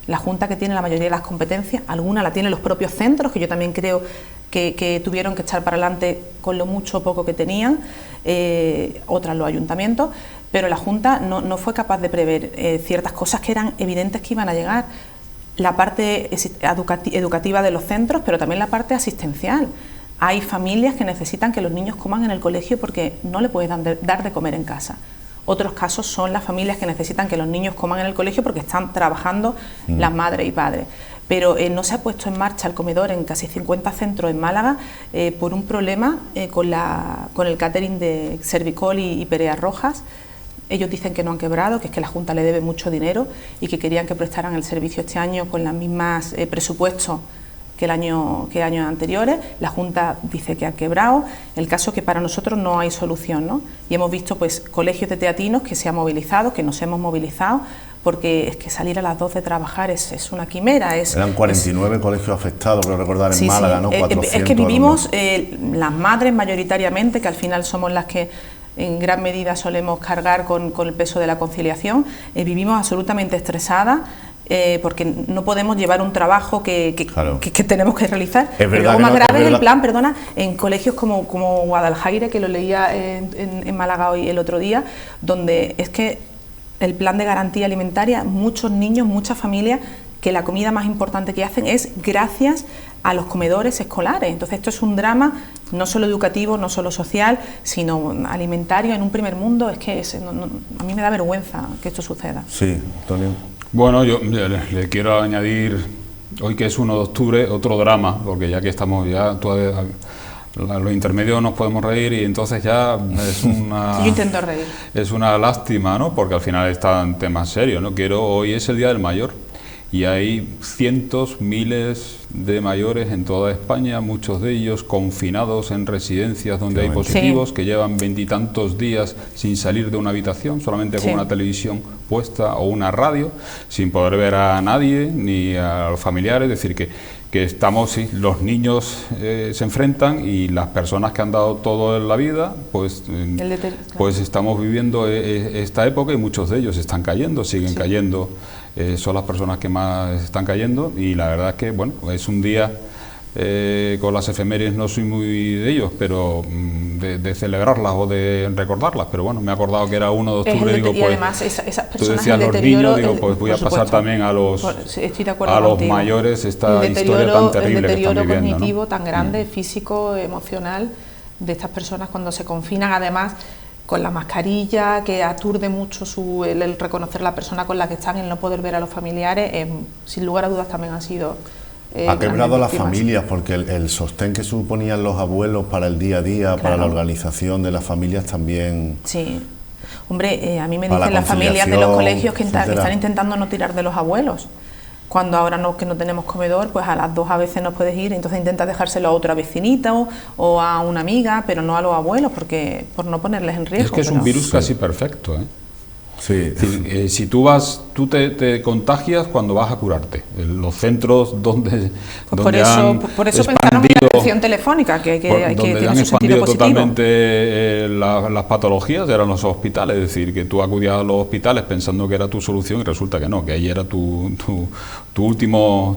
La Junta, que tiene la mayoría de las competencias, alguna la tienen los propios centros, que yo también creo que tuvieron que echar para adelante con lo mucho o poco que tenían, otras los ayuntamientos, pero la Junta no fue capaz de prever ciertas cosas que eran evidentes que iban a llegar. La parte educativa de los centros, pero también la parte asistencial. Hay familias que necesitan que los niños coman en el colegio porque no le pueden dar de comer en casa. Otros casos son las familias que necesitan que los niños coman en el colegio porque están trabajando las madres y padres. Pero no se ha puesto en marcha el comedor en casi 50 centros en Málaga por un problema con el catering de Servicol y Perea Rojas. Ellos dicen que no han quebrado, que es que la Junta le debe mucho dinero y que querían que prestaran el servicio este año con los mismos presupuestos que años anteriores. La Junta dice que ha quebrado. El caso es que para nosotros no hay solución, ¿no? Y hemos visto pues colegios de teatinos que se han movilizado, que nos hemos movilizado, porque es que salir a las 12 de trabajar es una quimera. Eran 49 colegios afectados, creo recordar, en Málaga, ¿no? 400 es que vivimos, las madres mayoritariamente, que al final somos las que en gran medida solemos cargar con el peso de la conciliación, vivimos absolutamente estresadas, porque no podemos llevar un trabajo que tenemos que realizar. Pero lo más grave es el plan, en colegios como Guadalajara, que lo leía en Málaga hoy el otro día, donde es que el plan de garantía alimentaria, muchos niños, muchas familias, que la comida más importante que hacen es gracias a los comedores escolares. Entonces esto es un drama no solo educativo, no solo social, sino alimentario en un primer mundo. Es que a mí me da vergüenza que esto suceda. Sí, Antonio. Bueno, yo le quiero añadir, hoy que es 1 de octubre, otro drama, porque ya que estamos los intermedios nos podemos reír y entonces ya es una... Yo intento reír. Es una lástima, ¿no? Porque al final están temas serios, ¿no? Hoy es el Día del Mayor y hay cientos, miles de mayores en toda España, muchos de ellos confinados en residencias donde hay positivos, que llevan 20 y tantos días sin salir de una habitación, solamente con una televisión puesta o una radio, sin poder ver a nadie ni a los familiares. Es decir, que estamos, sí, los niños se enfrentan y las personas que han dado todo en la vida, pues, pues estamos viviendo esta época y muchos de ellos están cayendo, siguen cayendo, son las personas que más están cayendo y la verdad es que, bueno, es un día... con las efemérides no soy muy de ellos, pero de celebrarlas o de recordarlas, pero bueno, me he acordado que era 1 de octubre, digo, y pues, además esas personas, tú decías los niños, digo, pues voy a pasar también a los mayores esta historia tan terrible el deterioro que están viviendo, cognitivo, ¿no? tan grande, físico, emocional, de estas personas cuando se confinan, además con la mascarilla, que aturde mucho el reconocer la persona con la que están, el no poder ver a los familiares, sin lugar a dudas también han sido... ha quebrado a las familias, porque el sostén que suponían los abuelos para el día a día, para la organización de las familias también... Sí, hombre, a mí me dicen las familias de los colegios que están intentando no tirar de los abuelos. Cuando ahora que no tenemos comedor, pues a las 2 a veces no puedes ir, entonces intentas dejárselo a otra vecinita o a una amiga, pero no a los abuelos, porque por no ponerles en riesgo. Es que es un virus casi perfecto, ¿eh? Sí. Si tú te contagias cuando vas a curarte. Los centros donde por eso pensaron en la atención telefónica, que donde han expandido totalmente las patologías, eran los hospitales. Es decir, que tú acudías a los hospitales pensando que era tu solución y resulta que no, que ahí era tu último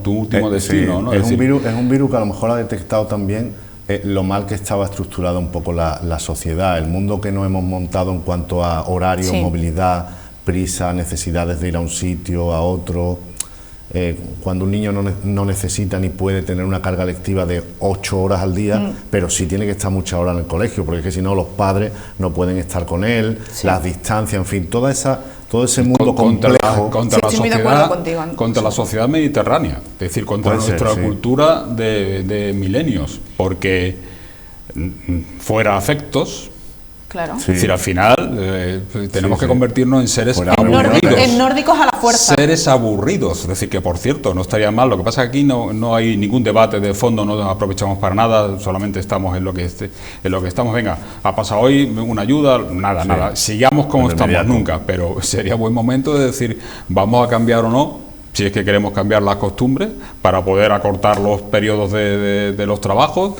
destino, ¿no? Es un virus que a lo mejor ha detectado también lo mal que estaba estructurada un poco la sociedad, el mundo que nos hemos montado en cuanto a horario, movilidad, prisa, necesidades de ir a un sitio, a otro. Cuando un niño no necesita ni puede tener una carga lectiva de 8 horas al día, pero sí tiene que estar muchas horas en el colegio, porque es que si no los padres no pueden estar con él, las distancias, en fin, todo ese mundo complejo contra la sociedad mediterránea, es decir, contra nuestra cultura de milenios, porque fuera afectos. Claro. Es decir, al final tenemos que convertirnos en seres aburridos. En nórdicos a la fuerza. Seres aburridos. Es decir, que por cierto, no estaría mal. Lo que pasa es que aquí no hay ningún debate de fondo, no nos aprovechamos para nada, solamente estamos en lo que estamos. Venga, ha pasado hoy una ayuda, nada. Sigamos como estamos nunca, pero sería buen momento de decir, vamos a cambiar o no, si es que queremos cambiar las costumbres, para poder acortar los periodos de los trabajos,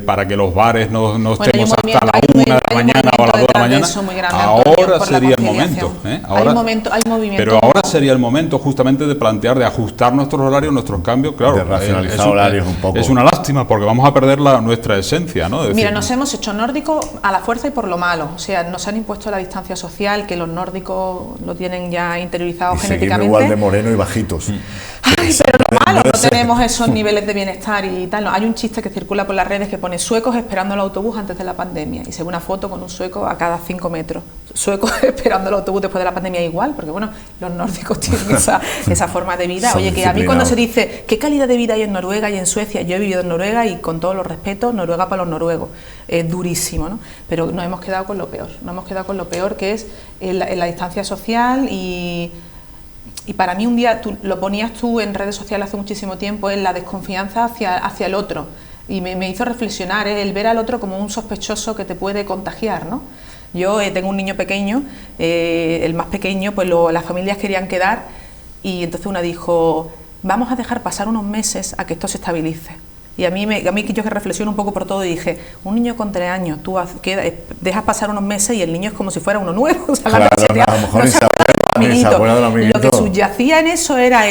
para que los bares no estemos hasta la 1 de la mañana o a las 2 de la mañana. Ahora sería el momento. Hay movimiento. Pero ahora sería el momento justamente de plantear, de ajustar nuestros horarios, nuestros cambios. Claro, de racionalizar horarios un poco. Es una lástima porque vamos a perder nuestra esencia, ¿no? Mira, nos hemos hecho nórdicos a la fuerza y por lo malo. O sea, nos han impuesto la distancia social, que los nórdicos lo tienen ya interiorizado genéticamente. Igual de moreno y bajito. Ay, pero lo malo, no tenemos esos niveles de bienestar y tal. No. Hay un chiste que circula por las redes que pone suecos esperando el autobús antes de la pandemia y se ve una foto con un sueco a cada 5 metros. Suecos esperando el autobús después de la pandemia igual, porque bueno, los nórdicos tienen esa forma de vida. Oye, que a mí cuando se dice qué calidad de vida hay en Noruega y en Suecia, yo he vivido en Noruega y con todos los respetos, Noruega para los noruegos, es durísimo, ¿no? Pero nos hemos quedado con lo peor, que es la distancia social y para mí un día, lo ponías tú en redes sociales hace muchísimo tiempo, es la desconfianza hacia el otro. Y me hizo reflexionar, el ver al otro como un sospechoso que te puede contagiar, ¿no? Yo tengo un niño pequeño, el más pequeño, pues las familias querían quedar y entonces una dijo, vamos a dejar pasar unos meses a que esto se estabilice. Y a mí yo que reflexiono un poco por todo y dije, un niño con 3 años, tú dejas pasar unos meses y el niño es como si fuera uno nuevo. O sea, claro, a lo mejor ni se acuerda del amiguito. Lo que subyacía en eso era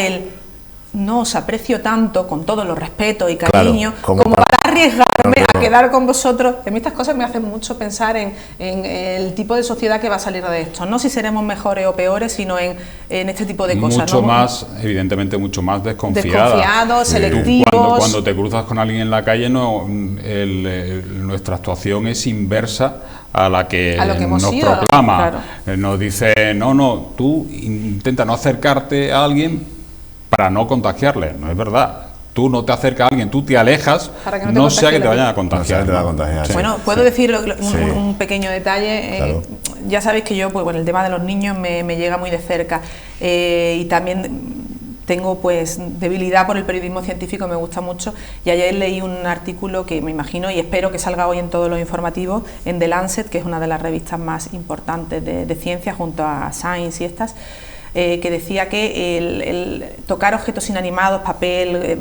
no os aprecio tanto, con todos los respetos y cariño, como para arriesgarme a quedar con vosotros. A mí estas cosas me hacen mucho pensar en el tipo de sociedad que va a salir de esto. No si seremos mejores o peores, sino en este tipo de cosas. Mucho más, evidentemente, mucho más desconfiada. Desconfiados, selectivos. Cuando te cruzas con alguien en la calle, nuestra actuación es inversa a la que nos proclama. Claro. Nos dice, no, tú intenta no acercarte a alguien para no contagiarle. No es verdad. Tú no te acercas a alguien, tú te alejas, no sea que te vayan a contagiar. Sí. Bueno, puedo decir un pequeño detalle. Claro. Ya sabéis que yo, pues bueno, el tema de los niños me llega muy de cerca. Y también tengo pues debilidad por el periodismo científico, me gusta mucho. Y ayer leí un artículo que me imagino y espero que salga hoy en todos los informativos, en The Lancet, que es una de las revistas más importantes de ciencia, junto a Science y estas. Que decía que el tocar objetos inanimados, papel,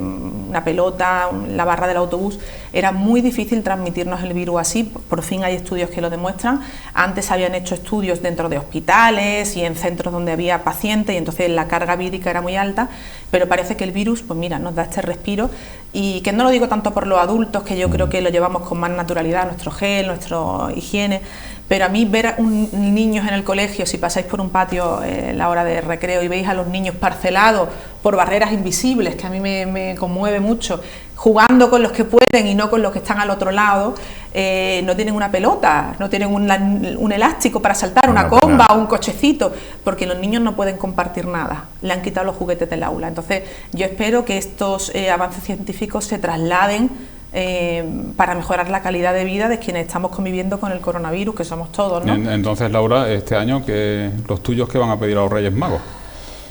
una pelota, la barra del autobús, era muy difícil transmitirnos el virus así. Por fin hay estudios que lo demuestran. Antes habían hecho estudios dentro de hospitales y en centros donde había pacientes y entonces la carga vírica era muy alta, pero parece que el virus, pues mira, nos da este respiro, y que no lo digo tanto por los adultos, que yo creo que lo llevamos con más naturalidad, nuestro gel, nuestra higiene, pero a mí ver a niños en el colegio, si pasáis por un patio la hora de recreo y veis a los niños parcelados por barreras invisibles, que a mí me conmueve mucho, jugando con los que pueden y no con los que están al otro lado, no tienen una pelota, no tienen un elástico para saltar, una comba o un cochecito, porque los niños no pueden compartir nada, le han quitado los juguetes del aula. Entonces yo espero que estos avances científicos se trasladen para mejorar la calidad de vida de quienes estamos conviviendo con el coronavirus, que somos todos, ¿no? Entonces, Laura, este año, los tuyos, ¿qué van a pedir a los Reyes Magos?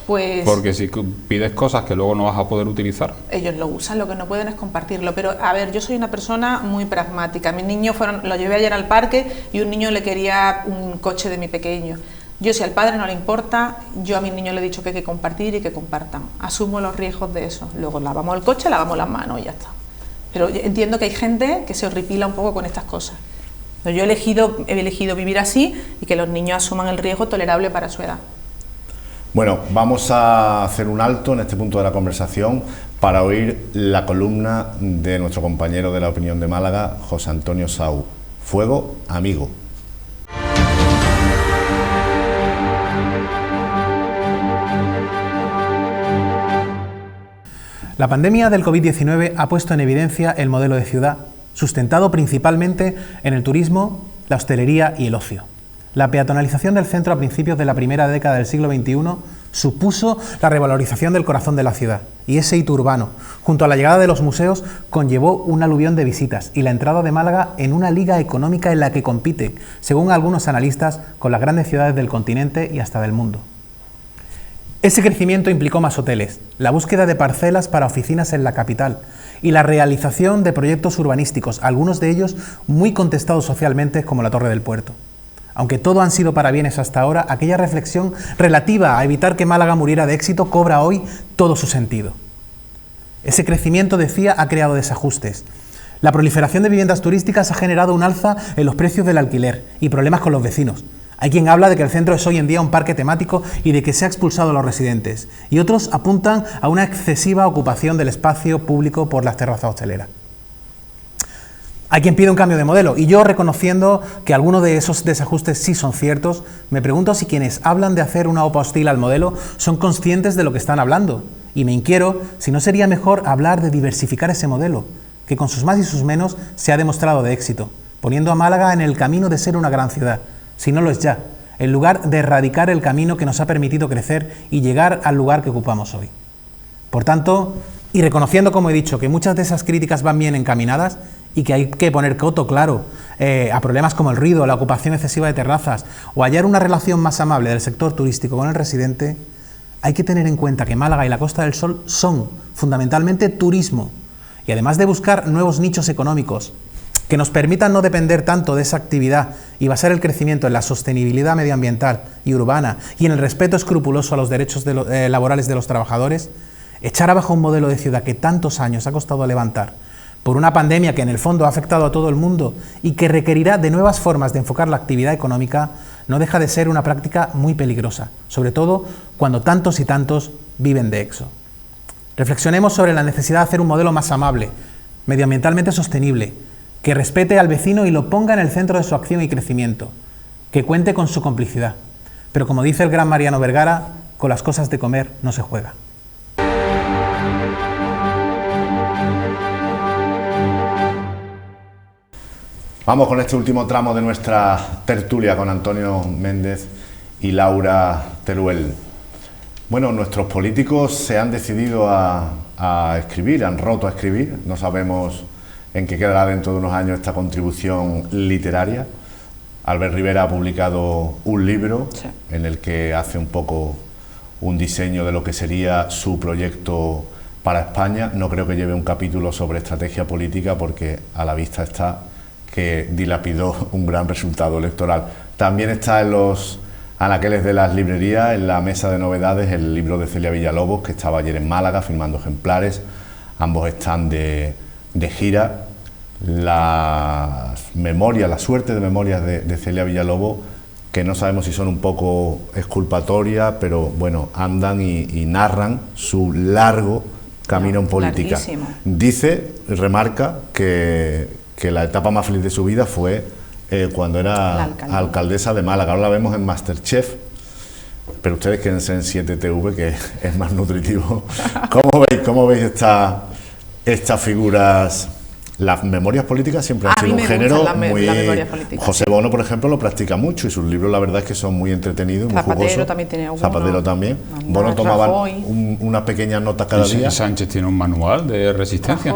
Pues, porque si pides cosas que luego no vas a poder utilizar. Ellos lo usan, lo que no pueden es compartirlo. Pero, a ver, yo soy una persona muy pragmática. Mis niños lo llevé ayer al parque y un niño le quería un coche de mi pequeño. Yo, si al padre no le importa, yo a mis niños le he dicho que hay que compartir y que compartan. Asumo los riesgos de eso. Luego lavamos el coche, lavamos las manos y ya está. Pero entiendo que hay gente que se horripila un poco con estas cosas. Pero yo he elegido vivir así y que los niños asuman el riesgo tolerable para su edad. Bueno, vamos a hacer un alto en este punto de la conversación para oír la columna de nuestro compañero de La Opinión de Málaga, José Antonio Sau. Fuego, amigo. La pandemia del COVID-19 ha puesto en evidencia el modelo de ciudad, sustentado principalmente en el turismo, la hostelería y el ocio. La peatonalización del centro a principios de la primera década del siglo XXI supuso la revalorización del corazón de la ciudad, y ese hito urbano, junto a la llegada de los museos, conllevó un aluvión de visitas y la entrada de Málaga en una liga económica en la que compite, según algunos analistas, con las grandes ciudades del continente y hasta del mundo. Ese crecimiento implicó más hoteles, la búsqueda de parcelas para oficinas en la capital y la realización de proyectos urbanísticos, algunos de ellos muy contestados socialmente, como la Torre del Puerto. Aunque todo han sido parabienes hasta ahora, aquella reflexión relativa a evitar que Málaga muriera de éxito cobra hoy todo su sentido. Ese crecimiento, decía, ha creado desajustes. La proliferación de viviendas turísticas ha generado un alza en los precios del alquiler y problemas con los vecinos. Hay quien habla de que el centro es hoy en día un parque temático y de que se ha expulsado a los residentes, y otros apuntan a una excesiva ocupación del espacio público por las terrazas hosteleras. Hay quien pide un cambio de modelo, y yo, reconociendo que algunos de esos desajustes sí son ciertos, me pregunto si quienes hablan de hacer una OPA hostil al modelo son conscientes de lo que están hablando, y me inquiero si no sería mejor hablar de diversificar ese modelo, que con sus más y sus menos se ha demostrado de éxito, poniendo a Málaga en el camino de ser una gran ciudad, si no lo es ya, en lugar de erradicar el camino que nos ha permitido crecer y llegar al lugar que ocupamos hoy. Por tanto, y reconociendo, como he dicho, que muchas de esas críticas van bien encaminadas y que hay que poner coto, claro, a problemas como el ruido, la ocupación excesiva de terrazas o hallar una relación más amable del sector turístico con el residente, hay que tener en cuenta que Málaga y la Costa del Sol son fundamentalmente turismo, y además de buscar nuevos nichos económicos que nos permitan no depender tanto de esa actividad y basar el crecimiento en la sostenibilidad medioambiental y urbana y en el respeto escrupuloso a los derechos laborales de los trabajadores, echar abajo un modelo de ciudad que tantos años ha costado levantar por una pandemia que en el fondo ha afectado a todo el mundo y que requerirá de nuevas formas de enfocar la actividad económica, no deja de ser una práctica muy peligrosa, sobre todo cuando tantos y tantos viven de eso. Reflexionemos sobre la necesidad de hacer un modelo más amable, medioambientalmente sostenible, que respete al vecino y lo ponga en el centro de su acción y crecimiento, que cuente con su complicidad. Pero como dice el gran Mariano Vergara, con las cosas de comer no se juega. Vamos con este último tramo de nuestra tertulia con Antonio Méndez y Laura Teruel. Bueno, nuestros políticos se han decidido a escribir, han roto a escribir, no sabemos en qué quedará dentro de unos años esta contribución literaria. Albert Rivera ha publicado un libro en el que hace un poco un diseño de lo que sería su proyecto para España. No creo que lleve un capítulo sobre estrategia política porque a la vista está que dilapidó un gran resultado electoral. También está en los anaqueles de las librerías, en la mesa de novedades, el libro de Celia Villalobos, que estaba ayer en Málaga firmando ejemplares. ambos están de gira. Las memorias, la suerte de memorias de Celia Villalobos, que no sabemos si son un poco exculpatorias, pero bueno, andan y narran su largo camino en política. Larguísimo. Dice, remarca, que la etapa más feliz de su vida fue cuando era alcaldesa de Málaga. Ahora la vemos en MasterChef, pero ustedes quédense en 7TV, que es más nutritivo. ¿Cómo veis estas figuras? Las memorias políticas siempre han sido un género muy... José Bono, por ejemplo, lo practica mucho y sus libros, la verdad, es que son muy entretenidos y muy jugosos. Zapatero también tiene alguno. Zapatero también. Bono tomaba una pequeña nota cada día. Sánchez tiene un manual de resistencia.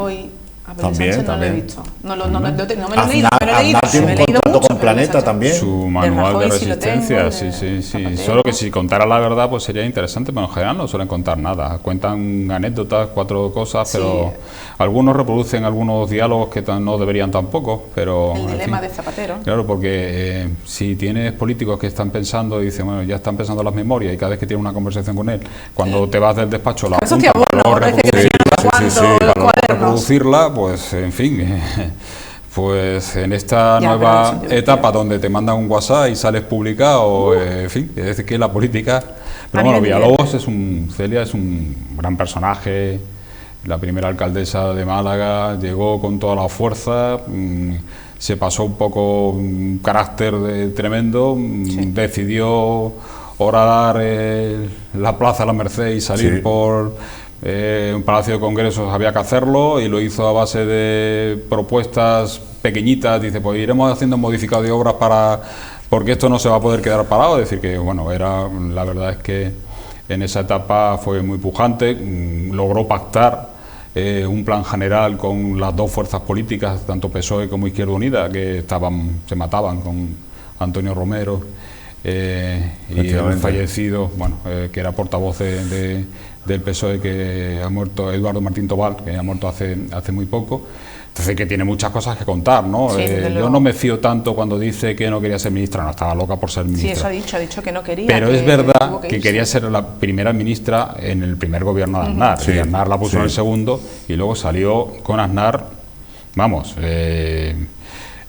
También. No lo he visto. No me lo he leído, pero he leído. Tiene un contrato con Planeta también. Su manual de resistencia, sí. Solo que si contara la verdad, pues sería interesante, pero en general no suelen contar nada. Cuentan anécdotas, 4 cosas, pero algunos reproducen algunos diálogos que no deberían tampoco, pero... El dilema de Zapatero. Claro, porque si tienes políticos que están pensando y dicen, bueno, ya están pensando las memorias, y cada vez que tienes una conversación con él, cuando te vas del despacho la apunta para reproducirla, pues en fin, pues en esta nueva etapa donde te mandan un WhatsApp y sales publicado, en fin, es que la política... Pero bueno, Villalobos Celia es un gran personaje, la primera alcaldesa de Málaga, llegó con toda la fuerza, se pasó un poco un carácter tremendo, decidió horadar la Plaza de la Merced y salir por... un palacio de congresos, había que hacerlo, y lo hizo a base de propuestas pequeñitas. Dice, pues iremos haciendo modificado de obras porque esto no se va a poder quedar parado. Es decir, que bueno, la verdad es que en esa etapa fue muy pujante, logró pactar un plan general con las dos fuerzas políticas, tanto PSOE como Izquierda Unida, que se mataban con Antonio Romero y el fallecido, que era portavoz del PSOE, que ha muerto, Eduardo Martín Tobal, que ha muerto hace muy poco. Entonces, que tiene muchas cosas que contar, ¿no? Yo no me fío tanto cuando dice que no quería ser ministra, no, estaba loca por ser ministra. Sí, eso ha dicho que no quería. Pero es verdad que quería ser la primera ministra en el primer gobierno de Aznar. Y Aznar la puso en el segundo, y luego salió con Aznar,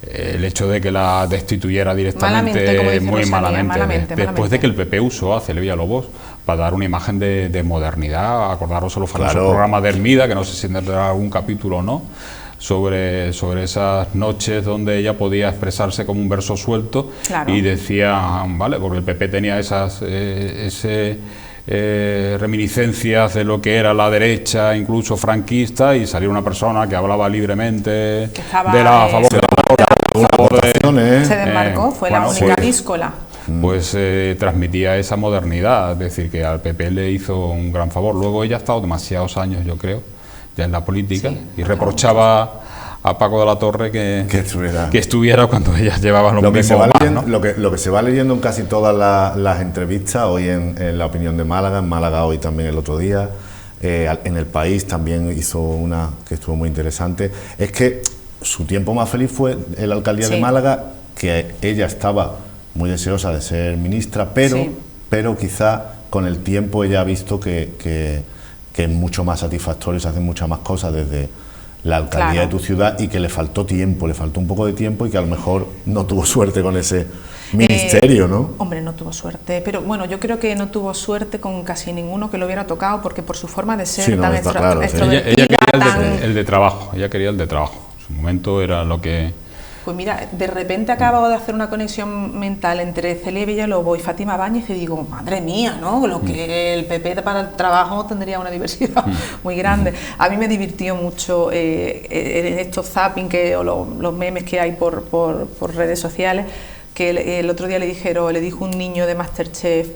el hecho de que la destituyera directamente, muy malamente. Después de que el PP usó a Celia Villalobos para dar una imagen de modernidad, acordaros a los famosos programas de Hermida, que no sé si tendrá algún capítulo o no, sobre esas noches donde ella podía expresarse como un verso suelto, y decía, porque el PP tenía esas reminiscencias de lo que era la derecha, incluso franquista, y salió una persona que hablaba libremente de la a favor de se desmarcó, fue la única díscola. Pues transmitía esa modernidad, es decir, que al PP le hizo un gran favor. Luego ella ha estado demasiados años, yo creo, ya en la política, y reprochaba a Paco de la Torre que estuviera cuando ella llevaba lo mismo. Lo que se va leyendo en casi todas las entrevistas, hoy en La Opinión de Málaga, en Málaga Hoy también el otro día, en El País también hizo una que estuvo muy interesante, es que su tiempo más feliz fue en la alcaldía de Málaga, que ella estaba muy deseosa de ser ministra, pero quizá con el tiempo ella ha visto que es mucho más satisfactorio, se hacen muchas más cosas desde la alcaldía de tu ciudad, y que le faltó un poco de tiempo, y que a lo mejor no tuvo suerte con ese ministerio, ¿no? Hombre, no tuvo suerte, pero bueno, yo creo que no tuvo suerte con casi ninguno que lo hubiera tocado, porque por su forma de ser tan extrovertida. Ella quería el de trabajo, en su momento era lo que... Pues mira, de repente acabo de hacer una conexión mental entre Celia Villalobos y Fátima Báñez, y digo, madre mía, ¿no? Lo que el PP para el trabajo tendría una diversidad muy grande. A mí me divirtió mucho estos zapping o los memes que hay por redes sociales, que el otro día le dijo un niño de MasterChef: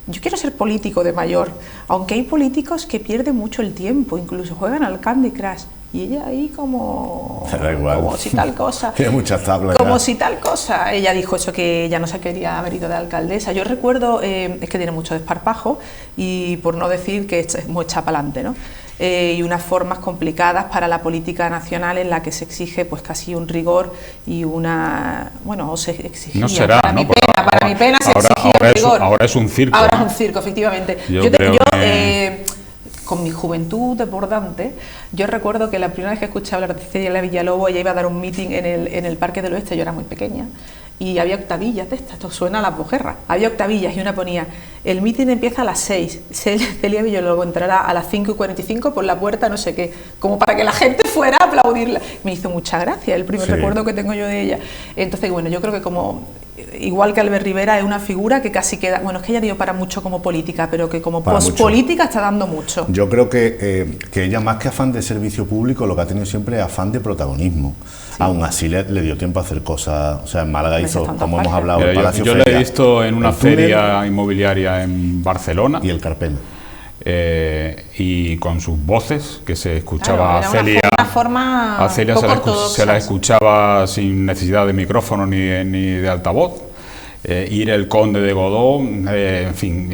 yo quiero ser político de mayor, aunque hay políticos que pierden mucho el tiempo, incluso juegan al Candy Crush. Y ella ahí como si tal cosa. Tiene muchas tablas. Si tal cosa. Ella dijo eso, que ella no se quería haber ido de alcaldesa. Yo recuerdo, es que tiene mucho desparpajo, y por no decir que es muy chapalante, ¿no? Y unas formas complicadas para la política nacional, en la que se exige pues casi un rigor y una... Bueno, o se exigía. No será, para mi pena se exigía un rigor. Ahora es un circo. Ahora es un circo, efectivamente. con mi juventud desbordante, yo recuerdo que la primera vez que escuché hablar de Celia Villalobos, ella iba a dar un meeting en el Parque del Oeste, yo era muy pequeña, y había octavillas de estas, esto suena a las posguerras, había octavillas y una ponía, el meeting empieza a las 6, Celia Villalobos entrará a las 5:45 por la puerta no sé qué, como para que la gente fuera a aplaudirla. Me hizo mucha gracia, el primer recuerdo que tengo yo de ella. Entonces, bueno, yo creo que como, igual que Albert Rivera, es una figura que casi queda, bueno, es que ella dio para mucho como política, pero que como pospolítica está dando mucho. Yo creo que ella, más que afán de servicio público, lo que ha tenido siempre es afán de protagonismo. Sí. Aún así le dio tiempo a hacer cosas, o sea, en Málaga hizo, como hemos hablado, el Palacio Yo la he visto en una feria inmobiliaria en Barcelona. Y el Carpena. Y con sus voces, que se escuchaba a Celia, a Celia se la escuchaba sin necesidad de micrófono ni de altavoz. Ir el Conde de Godó, en fin,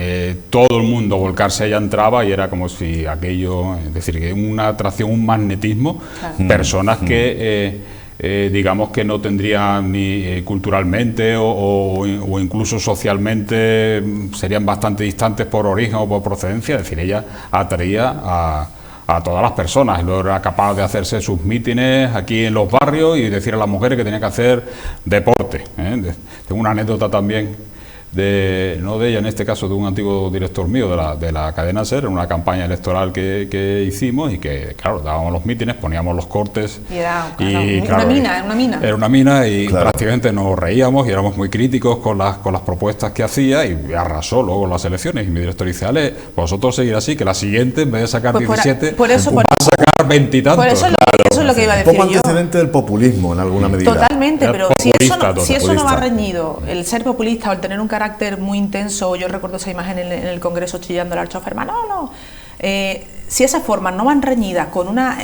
todo el mundo volcarse, ella entraba y era como si aquello, es decir, que una atracción, un magnetismo, personas que digamos que no tendrían ni culturalmente o incluso socialmente, serían bastante distantes por origen o por procedencia, es decir, ella atraía a todas las personas, luego era capaz de hacerse sus mítines aquí en los barrios y decir a las mujeres que tenían que hacer deporte. Tengo una anécdota también, no de ella en este caso, de un antiguo director mío de la cadena SER, en una campaña electoral que hicimos y que, claro, dábamos los mítines, poníamos los cortes. Y era una mina. Era una mina y prácticamente nos reíamos y éramos muy críticos con las propuestas que hacía y arrasó luego las elecciones. Y mi director dice, Ale, vosotros seguir así, que la siguiente, en vez de sacar 17, va a sacar 20 y tantos. Por eso eso es lo que iba a decir yo. Un poco antecedente del populismo en alguna medida. Totalmente, pero si eso no va reñido, el ser populista o el tener un carácter muy intenso, yo recuerdo esa imagen en el Congreso chillando al chofer, no, si esas formas no van reñidas con una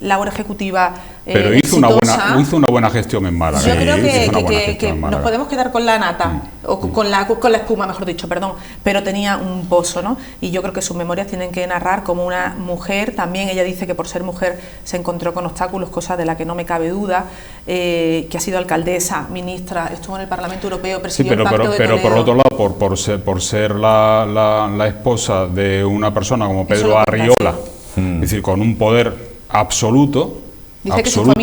labor ejecutiva pero hizo una buena gestión en Málaga. Yo creo que nos podemos quedar con la nata, o con la espuma, mejor dicho, perdón, pero tenía un pozo, ¿no? Y yo creo que sus memorias tienen que narrar como una mujer, también ella dice que por ser mujer se encontró con obstáculos, cosa de la que no me cabe duda, que ha sido alcaldesa, ministra, estuvo en el Parlamento Europeo, presidió el Pacto de Toledo. Pero por otro lado, por ser la esposa de una persona como Pedro Arriola, es decir, con un poder absoluto. Dice que se fue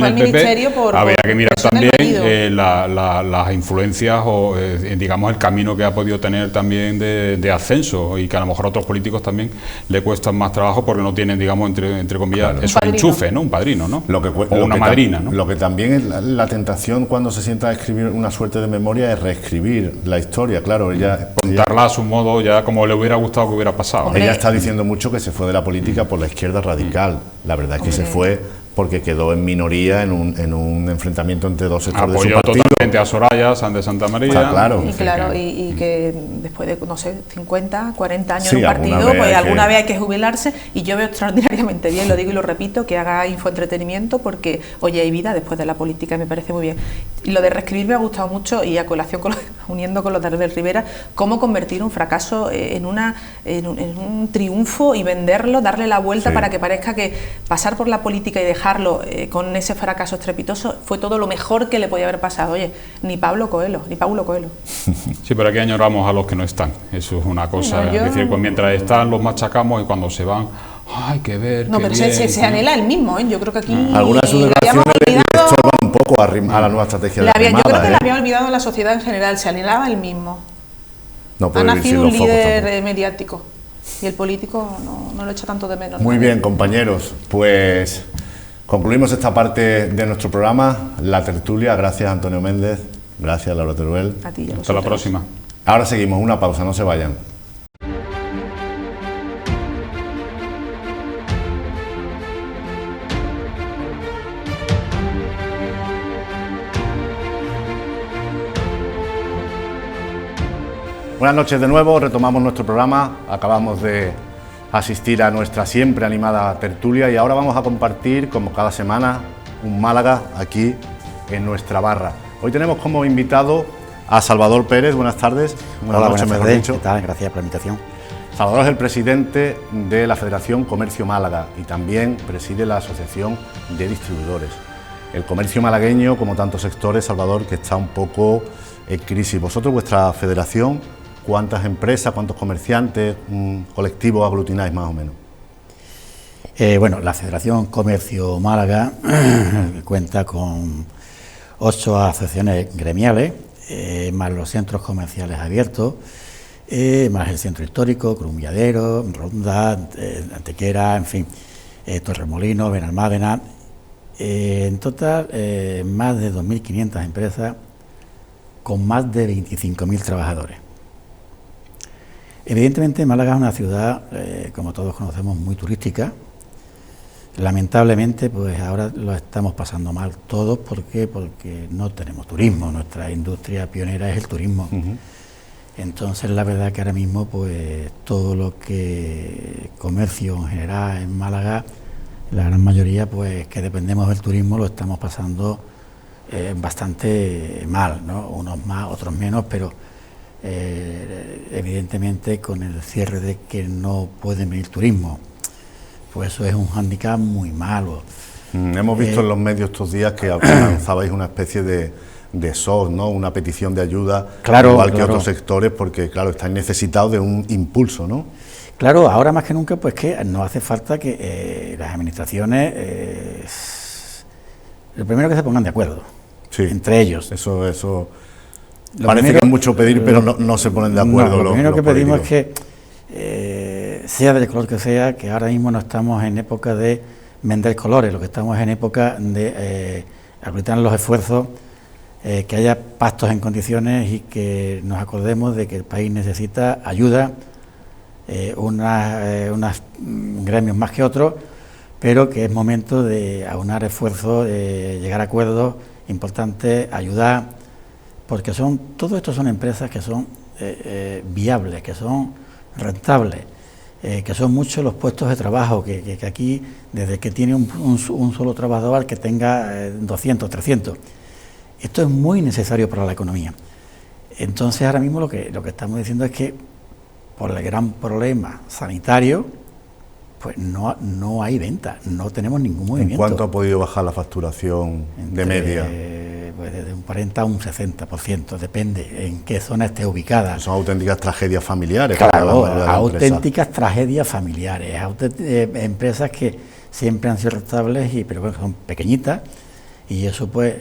al ministerio por había que mirar también las influencias o digamos el camino que ha podido tener también de ascenso y que a lo mejor a otros políticos también le cuestan más trabajo porque no tienen, digamos, entre comillas, esos enchufes, ¿no? Un padrino, ¿no? O una madrina, ¿no? Lo que también es la tentación cuando se sienta a escribir una suerte de memoria es reescribir la historia, claro. Contarla a su modo, ya como le hubiera gustado que hubiera pasado. Ella está diciendo mucho que se fue de la política por la izquierda radical. La verdad es que se fue porque quedó en minoría en un enfrentamiento entre dos sectores de su partido. Apoyó totalmente a Soraya Sáenz de Santa María. Y que después de, no sé, 50, 40 años en un partido, pues alguna vez hay que jubilarse, y yo veo extraordinariamente bien, lo digo y lo repito, que haga infoentretenimiento porque, oye, hay vida después de la política, me parece muy bien. Y lo de reescribir me ha gustado mucho, y a colación uniendo con los de Albert Rivera, cómo convertir un fracaso en un triunfo y venderlo, darle la vuelta para que parezca que pasar por la política y dejarlo con ese fracaso estrepitoso fue todo lo mejor que le podía haber pasado. Oye, ni Paulo Coelho. Sí, pero aquí añoramos a los que no están. Eso es una cosa. Es decir, pues mientras están los machacamos y cuando se van, hay que ver. No, pero se anhela el mismo, ¿eh? Yo creo que aquí. Algunas de sus declaraciones le estorban un poco a la nueva estrategia de Arrimada. Yo creo que la había olvidado la sociedad en general, se anhelaba el mismo. No ha nacido un líder mediático y el político no lo echa tanto de menos. Muy bien, compañeros, pues concluimos esta parte de nuestro programa, La Tertulia. Gracias, Antonio Méndez. Gracias, Laura Teruel. A ti, hasta la próxima. Ahora seguimos, una pausa, no se vayan. Buenas noches de nuevo, retomamos nuestro programa. Acabamos de asistir a nuestra siempre animada tertulia y ahora vamos a compartir, como cada semana, un Málaga aquí en nuestra barra. Hoy tenemos como invitado a Salvador Pérez. Buenas tardes. Hola, buenas tardes. ¿Qué tal? Gracias por la invitación. Salvador es el presidente de la Federación Comercio Málaga y también preside la Asociación de Distribuidores. El comercio malagueño, como tantos sectores, Salvador, que está un poco en crisis. Vosotros, vuestra federación, ¿Cuántas empresas, cuántos comerciantes, colectivos aglutináis más o menos? Bueno, la Federación Comercio Málaga cuenta con 8 asociaciones gremiales, más los centros comerciales abiertos, más el centro histórico, Crumilladero, Ronda, Antequera, en fin, Torremolinos, Benalmádena. En total, más de 2.500 empresas con más de 25.000 trabajadores. Evidentemente, Málaga es una ciudad, como todos conocemos, muy turística. Lamentablemente, pues ahora lo estamos pasando mal todos. ¿Por qué? Porque no tenemos turismo. Nuestra industria pionera es el turismo. Entonces, la verdad que ahora mismo, pues todo lo que comercio en general en Málaga, la gran mayoría, pues que dependemos del turismo, lo estamos pasando bastante mal, ¿no? Unos más, otros menos, pero evidentemente con el cierre de que no pueden venir turismo, pues eso es un hándicap muy malo. Hemos visto en los medios estos días que lanzabais una especie de SOS, ¿no? Una petición de ayuda, igual que otros sectores, porque claro, estáis necesitados de un impulso, ¿no? Claro, ahora más que nunca, pues que nos hace falta que las administraciones, lo primero que se pongan de acuerdo, sí, entre ellos. Eso parece que es mucho pedir, pero no se ponen de acuerdo. Lo primero que pedimos es que, sea del color que sea, que ahora mismo no estamos en época de vender colores, lo que estamos en época de aplicar los esfuerzos, que haya pactos en condiciones y que nos acordemos de que el país necesita ayuda, unos gremios más que otros, pero que es momento de aunar esfuerzos, de llegar a acuerdos importantes, ayudar, porque todo esto son empresas que son viables, que son rentables, que son muchos los puestos de trabajo, que aquí, desde que tiene un solo trabajador al que tenga 200, 300. Esto es muy necesario para la economía. Entonces, ahora mismo lo que estamos diciendo es que, por el gran problema sanitario, pues no hay venta, no tenemos ningún movimiento. ¿En cuánto ha podido bajar la facturación de media? Pues desde un 40 a un 60%, depende en qué zona esté ubicada. Son auténticas tragedias familiares. Claro, auténticas tragedias familiares, empresas que siempre han sido rentables, pero bueno, son pequeñitas, y eso pues,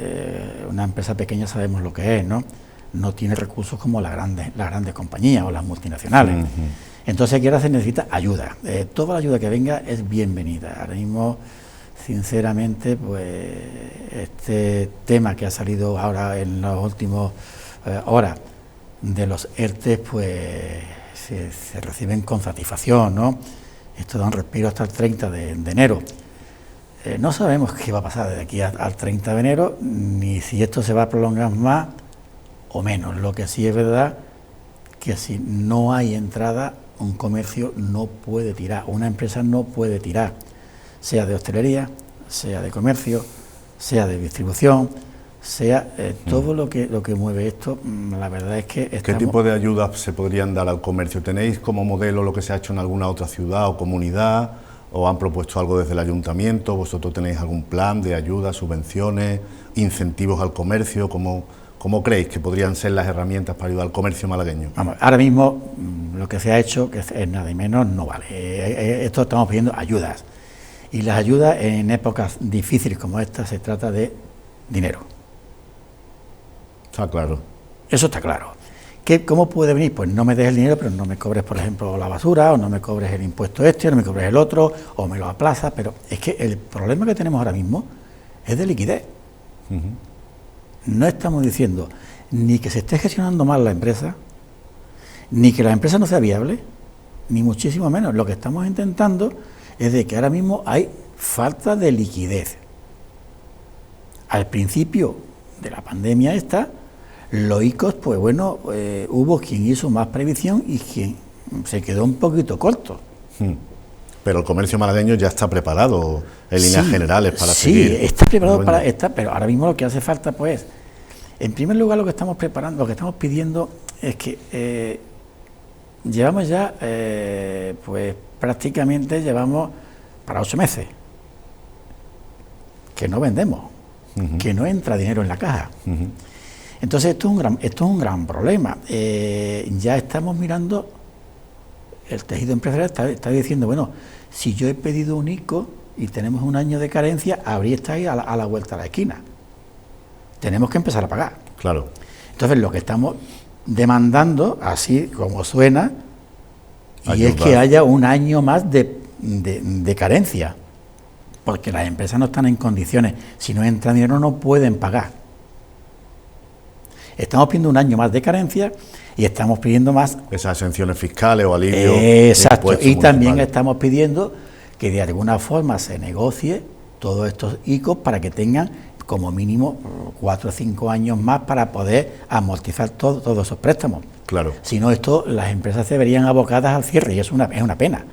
una empresa pequeña sabemos lo que es, ¿no? No tiene recursos como las grandes compañías o las multinacionales. Entonces aquí ahora se necesita ayuda. Toda la ayuda que venga es bienvenida. Ahora mismo, sinceramente, pues este tema que ha salido ahora en las últimas horas de los ERTE, pues se reciben con satisfacción, ¿no? Esto da un respiro hasta el 30 de enero. No sabemos qué va a pasar desde aquí al 30 de enero, ni si esto se va a prolongar más o menos. Lo que sí es verdad que si no hay entrada, un comercio no puede tirar, una empresa no puede tirar, sea de hostelería, sea de comercio, sea de distribución, sea todo lo que mueve esto. La verdad es que ¿Qué tipo de ayudas se podrían dar al comercio? ¿Tenéis como modelo lo que se ha hecho en alguna otra ciudad o comunidad? ¿O han propuesto algo desde el ayuntamiento? ¿Vosotros tenéis algún plan de ayuda, subvenciones, incentivos al comercio? ¿Cómo creéis que podrían ser las herramientas para ayudar al comercio malagueño? Vamos, ahora mismo lo que se ha hecho, que es nada y menos, no vale. Esto estamos pidiendo ayudas. Y las ayudas en épocas difíciles como esta se trata de dinero. Está claro. Eso está claro. ¿Cómo puede venir? Pues no me des el dinero, pero no me cobres, por ejemplo, la basura, o no me cobres el impuesto o no me cobres el otro, o me lo aplazas. Pero es que el problema que tenemos ahora mismo es de liquidez. No estamos diciendo ni que se esté gestionando mal la empresa, ni que la empresa no sea viable, ni muchísimo menos. Lo que estamos intentando es de que ahora mismo hay falta de liquidez. Al principio de la pandemia los ICOs, pues bueno, hubo quien hizo más previsión y quien se quedó un poquito corto. Pero el comercio malagueño ya está preparado en líneas generales para seguir. Sí, está preparado para estar, pero ahora mismo lo que hace falta, pues, en primer lugar, lo que estamos preparando, lo que estamos pidiendo es que llevamos ya, pues prácticamente llevamos para 8 meses que no vendemos, que no entra dinero en la caja. Entonces esto es un gran problema. Ya estamos mirando, el tejido empresarial está diciendo, bueno, si yo he pedido un ICO y tenemos un año de carencia, habría estado ahí a la vuelta de la esquina. Tenemos que empezar a pagar. Claro. Entonces lo que estamos demandando, así como suena, y es que haya un año más de carencia, porque las empresas no están en condiciones, si no entra dinero no pueden pagar. Estamos pidiendo un año más de carencia y estamos pidiendo más... Esas exenciones fiscales o alivios. Exacto, y también estamos pidiendo que de alguna forma se negocie todos estos ICOs para que tengan como mínimo 4 o 5 años más para poder amortizar todos esos préstamos. Claro. Si no, las empresas se verían abocadas al cierre y es una pena.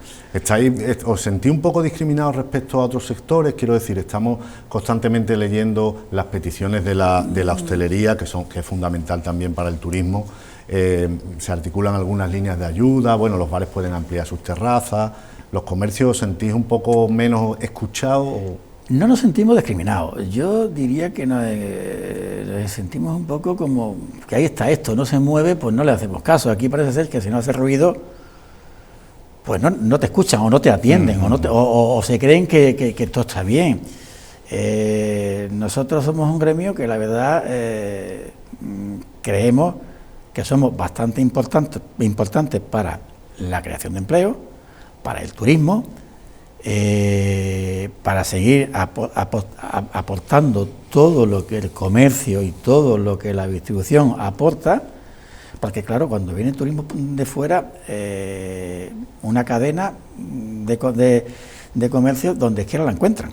¿Os sentí un poco discriminados respecto a otros sectores? Quiero decir, estamos constantemente leyendo las peticiones de la hostelería, que es fundamental también para el turismo. Se articulan algunas líneas de ayuda, bueno, los bares pueden ampliar sus terrazas. ¿Los comercios os sentís un poco menos escuchados? No nos sentimos discriminados. Yo diría que nos sentimos un poco como que ahí está esto, no se mueve, pues no le hacemos caso. Aquí parece ser que si no hace ruido, pues no te escuchan o no te atienden o se creen que todo está bien. Nosotros somos un gremio que la verdad creemos que somos bastante importantes para la creación de empleo, para el turismo, para seguir aportando todo lo que el comercio y todo lo que la distribución aporta, porque claro, cuando viene el turismo de fuera, una cadena de comercio donde quiera la encuentran.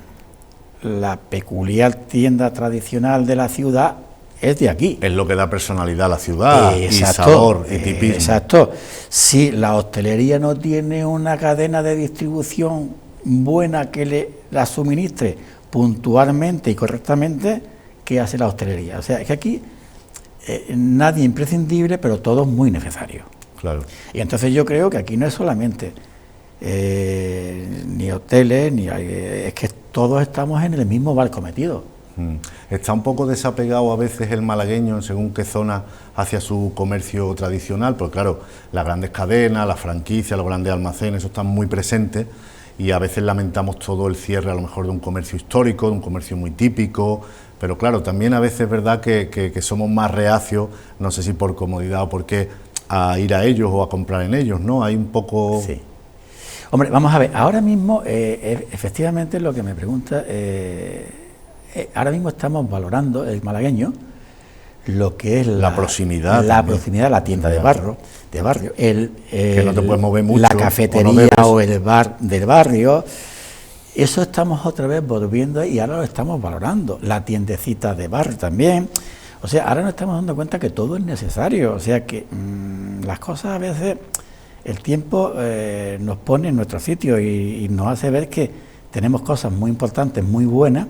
La peculiar tienda tradicional de la ciudad es de aquí. Es lo que da personalidad a la ciudad, y sabor, y tipismo. Exacto. Si la hostelería no tiene una cadena de distribución buena que la suministre puntualmente y correctamente, ¿qué hace la hostelería? O sea, es que aquí nadie es imprescindible, pero todo es muy necesario. Claro. Y entonces yo creo que aquí no es solamente ni hoteles, es que todos estamos en el mismo barco metido. Está un poco desapegado a veces el malagueño en según qué zona hacia su comercio tradicional, porque claro, las grandes cadenas, las franquicias, los grandes almacenes, eso están muy presentes y a veces lamentamos todo el cierre a lo mejor de un comercio histórico, de un comercio muy típico, pero claro, también a veces es verdad que somos más reacios, no sé si por comodidad o por qué, a ir a ellos o a comprar en ellos, ¿no? Hay un poco... Sí. Hombre, vamos a ver, ahora mismo, efectivamente lo que me pregunta... ahora mismo estamos valorando, el malagueño, lo que es la proximidad. La proximidad, la tienda de barrio, que no te puedes mover mucho, la cafetería o el bar del barrio. Eso estamos otra vez volviendo y ahora lo estamos valorando. La tiendecita de barrio también. O sea, ahora nos estamos dando cuenta que todo es necesario. O sea que las cosas a veces, el tiempo nos pone en nuestro sitio y nos hace ver que tenemos cosas muy importantes, muy buenas,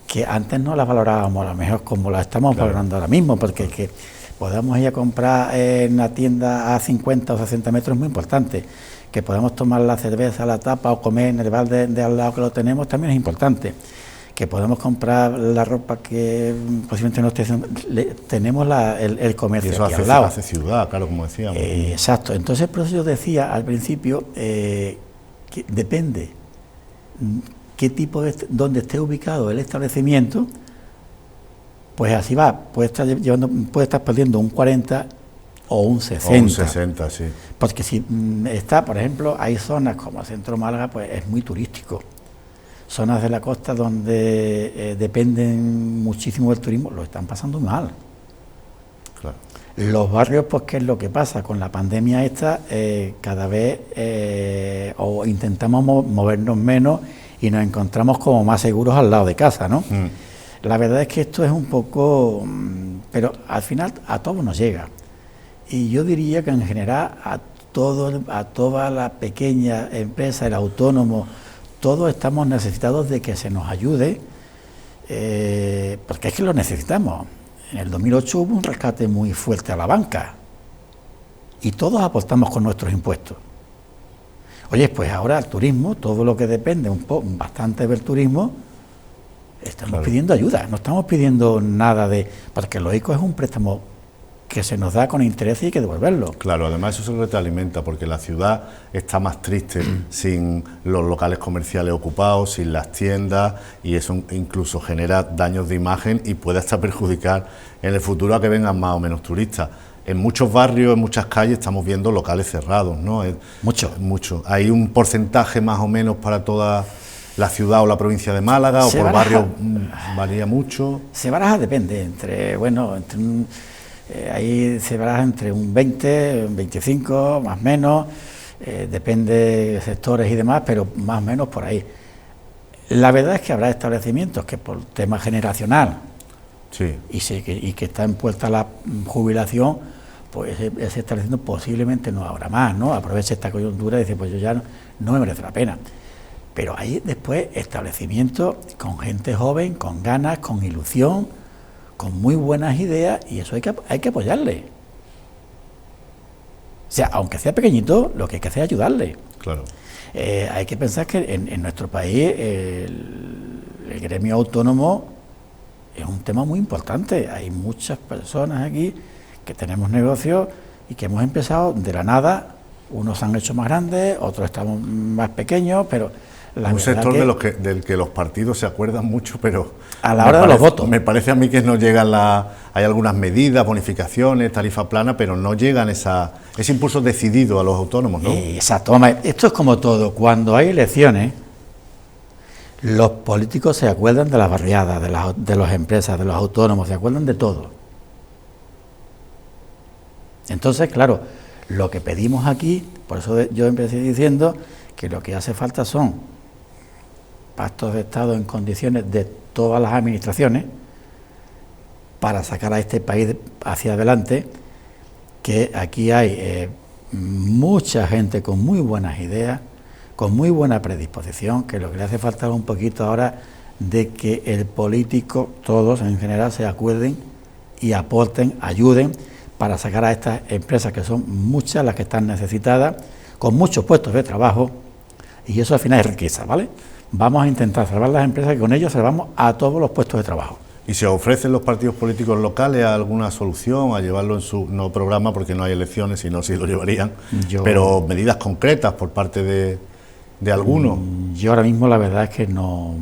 que antes no las valorábamos a lo mejor como las estamos valorando ahora mismo, porque es que podamos ir a comprar en una tienda a 50 o 60 metros es muy importante, que podamos tomar la cerveza, la tapa o comer en el bar de al lado que lo tenemos también es importante, que podamos comprar la ropa que posiblemente no esté, tenemos el comercio y eso aquí hace, al lado. hace ciudad, claro, como decíamos. Exacto, entonces por eso yo decía al principio que depende qué tipo donde esté ubicado el establecimiento, pues así va, puede estar perdiendo un 40 o un 60. O un 60, sí. Porque si está, por ejemplo, hay zonas como el centro de Málaga, pues es muy turístico. Zonas de la costa donde dependen muchísimo del turismo, lo están pasando mal. Claro. Los barrios, pues, ¿qué es lo que pasa? Con la pandemia esta, cada vez o intentamos movernos menos y nos encontramos como más seguros al lado de casa, ¿no? La verdad es que esto es un poco... pero al final a todos nos llega. Y yo diría que en general a toda la pequeña empresa, el autónomo, todos estamos necesitados de que se nos ayude, porque es que lo necesitamos. En el 2008 hubo un rescate muy fuerte a la banca y todos aportamos con nuestros impuestos. Oye, pues ahora el turismo, todo lo que depende bastante del turismo, estamos pidiendo ayuda, no estamos pidiendo nada de... Porque lo ICO es un préstamo que se nos da con interés y hay que devolverlo. Claro, además eso se retroalimenta porque la ciudad está más triste sin los locales comerciales ocupados, sin las tiendas, y eso incluso genera daños de imagen y puede hasta perjudicar en el futuro a que vengan más o menos turistas. En muchos barrios, en muchas calles estamos viendo locales cerrados, ¿no? Mucho. ¿Hay un porcentaje más o menos para toda la ciudad o la provincia de Málaga, o por barrios varía mucho? Se baraja, depende, ahí se baraja entre un 20, un 25, más o menos, depende de sectores y demás, pero más o menos por ahí. La verdad es que habrá establecimientos que por tema generacional y que está en puerta la jubilación, pues ese establecimiento posiblemente no habrá más, ¿no? Aprovecha esta coyuntura y dice, pues yo ya no me merece la pena. Pero hay después establecimientos con gente joven, con ganas, con ilusión, con muy buenas ideas, y eso hay que apoyarle. O sea, aunque sea pequeñito, lo que hay que hacer es ayudarle. Claro. Hay que pensar que en nuestro país el gremio autónomo es un tema muy importante. Hay muchas personas aquí que tenemos negocios y que hemos empezado de la nada. Unos se han hecho más grandes, otros estamos más pequeños, pero... Un sector del que los partidos se acuerdan mucho, pero a la hora de los votos. Me parece a mí que no llegan hay algunas medidas, bonificaciones, tarifa plana, pero no llegan ese impulso decidido a los autónomos, ¿no? Exacto. Esto es como todo. Cuando hay elecciones, los políticos se acuerdan de las barriadas, de las empresas, de los autónomos, se acuerdan de todo. Entonces, claro, lo que pedimos aquí, por eso yo empecé diciendo que lo que hace falta son pactos de Estado en condiciones de todas las administraciones para sacar a este país hacia adelante, que aquí hay mucha gente con muy buenas ideas, con muy buena predisposición, que lo que le hace falta es un poquito ahora de que el político, todos en general, se acuerden y aporten, ayuden para sacar a estas empresas, que son muchas las que están necesitadas, con muchos puestos de trabajo, y eso al final es riqueza, ¿vale? Vamos a intentar salvar las empresas y con ello salvamos a todos los puestos de trabajo. ¿Y se ofrecen los partidos políticos locales a alguna solución, a llevarlo en su programa, porque no hay elecciones, si no, sí lo llevarían, pero medidas concretas por parte de alguno? Yo ahora mismo la verdad es que no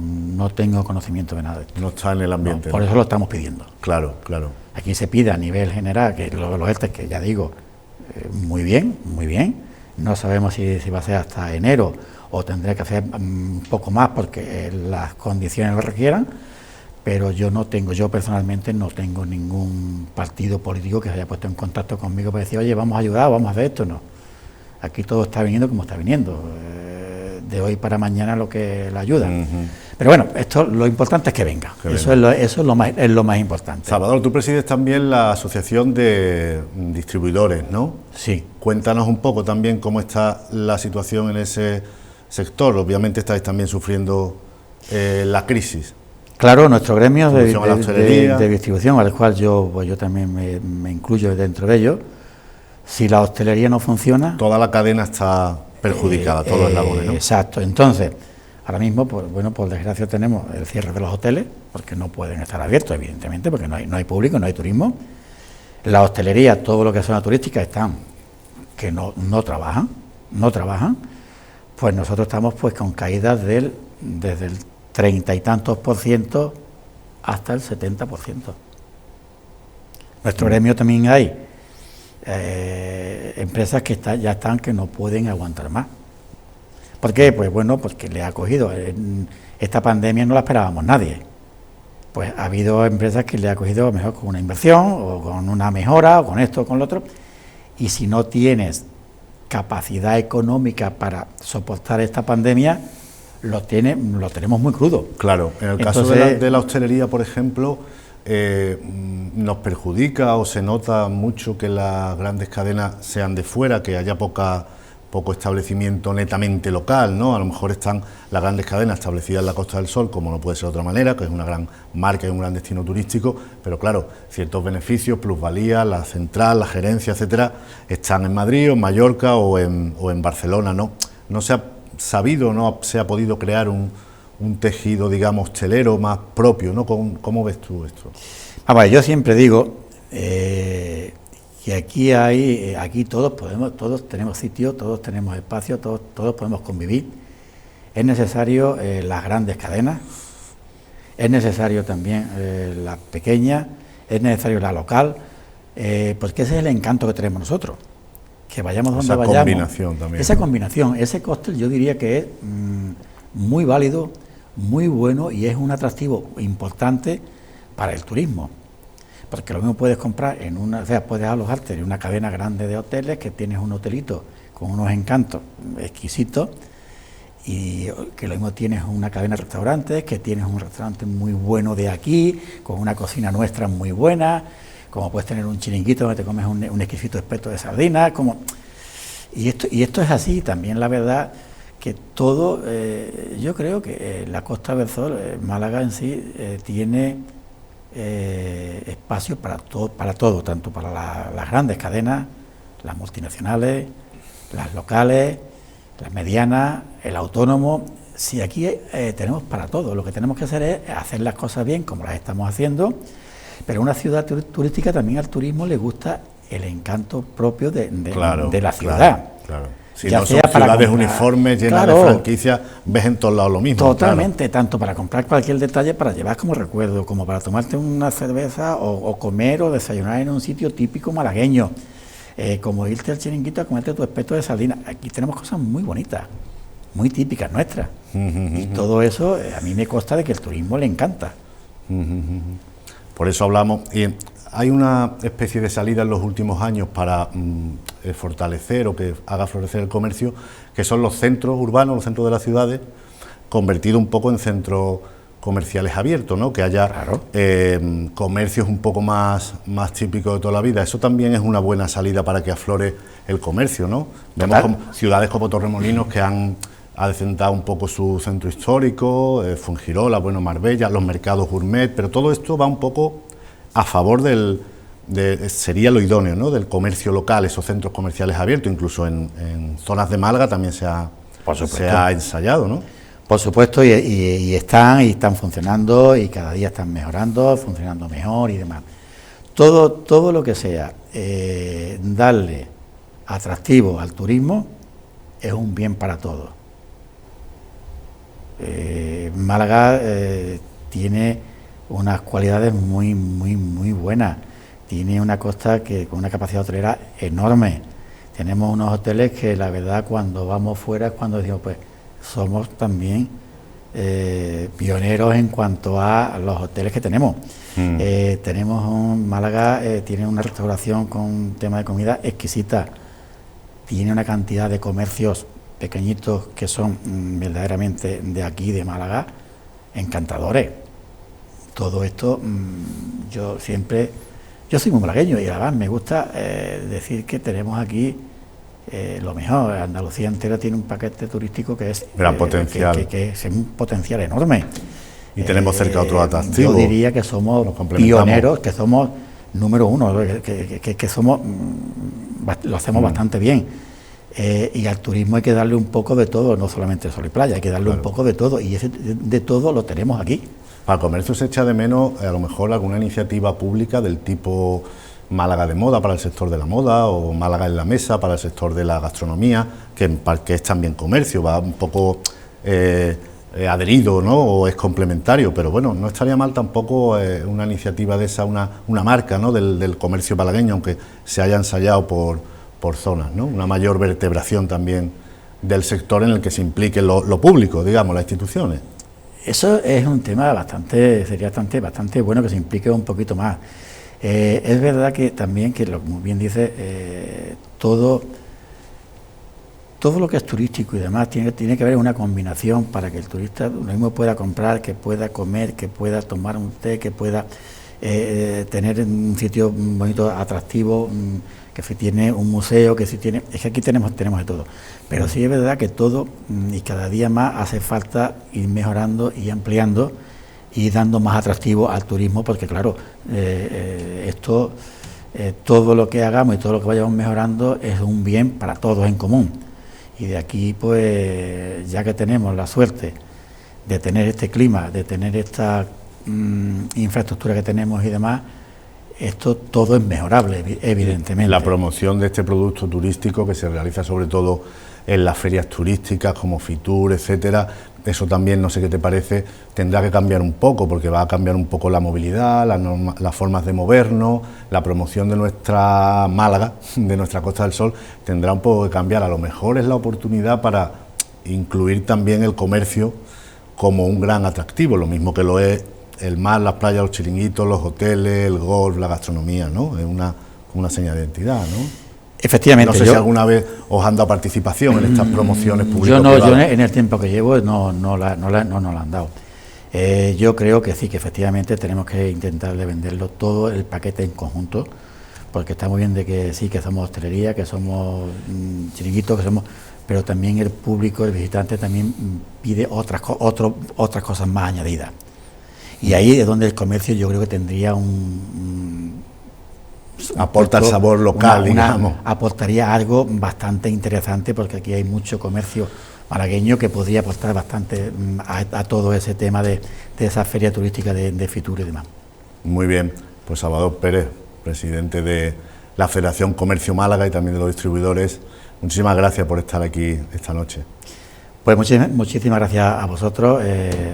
tengo conocimiento de nada de esto. No está en el ambiente. No, por eso lo estamos pidiendo. Claro. Aquí se pide a nivel general, que los ERTE, que ya digo, muy bien, no sabemos si va a ser hasta enero o tendré que hacer un poco más porque las condiciones lo requieran, pero yo personalmente no tengo ningún partido político que se haya puesto en contacto conmigo para decir, oye, vamos a ayudar, vamos a hacer esto, no. Aquí todo está viniendo como está viniendo, de hoy para mañana lo que la ayuda. Pero bueno, lo importante es que venga, eso es lo más importante. Salvador, tú presides también la Asociación de Distribuidores, ¿no? Sí. Cuéntanos un poco también cómo está la situación en ese sector. Obviamente estáis también sufriendo la crisis. Claro, nuestro gremio de distribución, al cual yo también me incluyo dentro de ello, si la hostelería no funciona... Toda la cadena está perjudicada, todos los eslabones, ¿no? Exacto. Entonces, ahora mismo, por desgracia, tenemos el cierre de los hoteles, porque no pueden estar abiertos, evidentemente, porque no hay público, no hay turismo. La hostelería, todo lo que es zona turística, están que no trabajan, pues nosotros estamos pues con caídas desde el 30 y tantos % hasta el 70%. Nuestro gremio también hay empresas que ya están que no pueden aguantar más. ¿Por qué? Pues bueno, porque le ha cogido. Esta pandemia no la esperábamos nadie. Pues ha habido empresas que le ha cogido mejor con una inversión o con una mejora o con esto o con lo otro. Y si no tienes capacidad económica para soportar esta pandemia, lo tenemos muy crudo. Claro, en el caso de la hostelería, por ejemplo, nos perjudica o se nota mucho que las grandes cadenas sean de fuera, que haya poco establecimiento netamente local, ¿no? A lo mejor están las grandes cadenas establecidas en la Costa del Sol, como no puede ser de otra manera, que es una gran marca y un gran destino turístico, pero claro, ciertos beneficios, plusvalías, la central, la gerencia, etcétera, están en Madrid o en Mallorca o en Barcelona, ¿no? No se ha sabido, no se ha podido crear un un tejido, digamos, hostelero más propio, ¿no? ¿Cómo ves tú esto? Yo siempre digo que aquí todos tenemos sitio, todos tenemos espacio, todos podemos convivir. Es necesario las grandes cadenas, es necesario también la pequeña, es necesario la local, porque ese es el encanto que tenemos nosotros, que vayamos donde vayamos. Esa combinación también. Esa combinación, ese cóctel yo diría que es muy válido, muy bueno y es un atractivo importante para el turismo. Porque lo mismo puedes comprar puedes alojarte en una cadena grande de hoteles, que tienes un hotelito con unos encantos exquisitos, y que lo mismo tienes una cadena de restaurantes, que tienes un restaurante muy bueno de aquí, con una cocina nuestra muy buena, como puedes tener un chiringuito donde te comes un exquisito espeto de sardinas, y esto es así. También la verdad que todo, yo creo que la Costa del Sol, Málaga en sí, tiene espacio para todo, tanto para las grandes cadenas, las multinacionales, las locales, las medianas, el autónomo. Si aquí tenemos para todo, lo que tenemos que hacer es hacer las cosas bien, como las estamos haciendo, pero una ciudad turística también al turismo le gusta el encanto propio de la ciudad. Claro. Si no son ciudades uniformes, llenas de franquicias, ves en todos lados lo mismo. Totalmente, tanto para comprar cualquier detalle, para llevar como recuerdo, como para tomarte una cerveza o comer o desayunar en un sitio típico malagueño, como irte al chiringuito a comerte tu espeto de sardina. Aquí tenemos cosas muy bonitas, muy típicas nuestras. Y todo eso a mí me consta de que el turismo le encanta. Por eso hablamos. Y hay una especie de salida en los últimos años para fortalecer o que haga florecer el comercio, que son los centros urbanos, los centros de las ciudades, convertidos un poco en centros comerciales abiertos, ¿no? Que haya comercios un poco más típicos de toda la vida. Eso también es una buena salida para que aflore el comercio, ¿no? Vemos ciudades como Torremolinos que han adecentado un poco su centro histórico, Fuengirola, Marbella, los mercados gourmet, pero todo esto va un poco a favor sería lo idóneo, ¿no? Del comercio local, esos centros comerciales abiertos, incluso en zonas de Málaga también se ha ensayado, ¿no? Por supuesto, y están funcionando, y cada día están mejorando, funcionando mejor y demás. Todo lo que sea darle atractivo al turismo es un bien para todos. Málaga tiene unas cualidades muy buenas. Tiene una costa con una capacidad hotelera enorme. Tenemos unos hoteles que la verdad cuando vamos fuera es cuando decimos, pues somos también pioneros en cuanto a los hoteles que tenemos. Málaga tiene una restauración con un tema de comida exquisita. Tiene una cantidad de comercios pequeñitos que son verdaderamente de aquí, de Málaga, encantadores. Todo esto, yo soy muy malagueño y además me gusta decir que tenemos aquí lo mejor. Andalucía entera tiene un paquete turístico que es gran potencial, que es un potencial enorme. Y tenemos cerca otros atractivos. Yo diría que somos pioneros, que somos número uno, que somos, lo hacemos bastante bien. Y al turismo hay que darle un poco de todo, no solamente sol y playa, hay que darle un poco de todo, y ese de todo lo tenemos aquí. Para el comercio se echa de menos a lo mejor alguna iniciativa pública del tipo Málaga de moda para el sector de la moda, o Málaga en la mesa para el sector de la gastronomía, que es también comercio, va un poco adherido, ¿no? O es complementario, pero bueno, no estaría mal tampoco una iniciativa de esa, una marca, ¿no? del comercio malagueño, aunque se haya ensayado por zonas, ¿no? Una mayor vertebración también del sector en el que se implique lo público, digamos, las instituciones. Eso es un tema sería bastante bueno que se implique un poquito más. Es verdad que también, como bien dice, todo lo que es turístico y demás tiene que haber una combinación para que el turista lo mismo pueda comprar, que pueda comer, que pueda tomar un té, que pueda tener un sitio bonito, atractivo, que si tiene un museo, es que aquí tenemos de todo. Pero sí es verdad que todo y cada día más hace falta ir mejorando y ampliando y dando más atractivo al turismo, porque claro, todo lo que hagamos y todo lo que vayamos mejorando es un bien para todos en común. Y de aquí, pues, ya que tenemos la suerte de tener este clima, de tener esta infraestructura que tenemos y demás, esto todo es mejorable, evidentemente. La promoción de este producto turístico que se realiza sobre todo en las ferias turísticas como Fitur, etcétera, eso también, no sé qué te parece, tendrá que cambiar un poco, porque va a cambiar un poco la movilidad, las formas de movernos, la promoción de nuestra Málaga, de nuestra Costa del Sol, tendrá un poco que cambiar. A lo mejor es la oportunidad para incluir también el comercio como un gran atractivo, lo mismo que lo es el mar, las playas, los chiringuitos, los hoteles, el golf, la gastronomía, ¿no? Es una señal de identidad, ¿no? Efectivamente. No sé si alguna vez os han dado participación en estas promociones públicas. Yo en el tiempo que llevo no nos la han dado. Yo creo que sí, que efectivamente tenemos que intentar de venderlo todo el paquete en conjunto, porque está muy bien de que sí, que somos hostelería, que somos chiringuitos, que somos, pero también el público, el visitante también pide otras cosas más añadidas. Y ahí es donde el comercio yo creo que tendría aporta el sabor local, digamos. Aportaría algo bastante interesante, porque aquí hay mucho comercio malagueño que podría aportar bastante a todo ese tema de esa feria turística de Fitur y demás. Muy bien, pues Salvador Pérez, presidente de la Federación Comercio Málaga y también de los distribuidores, muchísimas gracias por estar aquí esta noche. Pues muchísimas gracias a vosotros,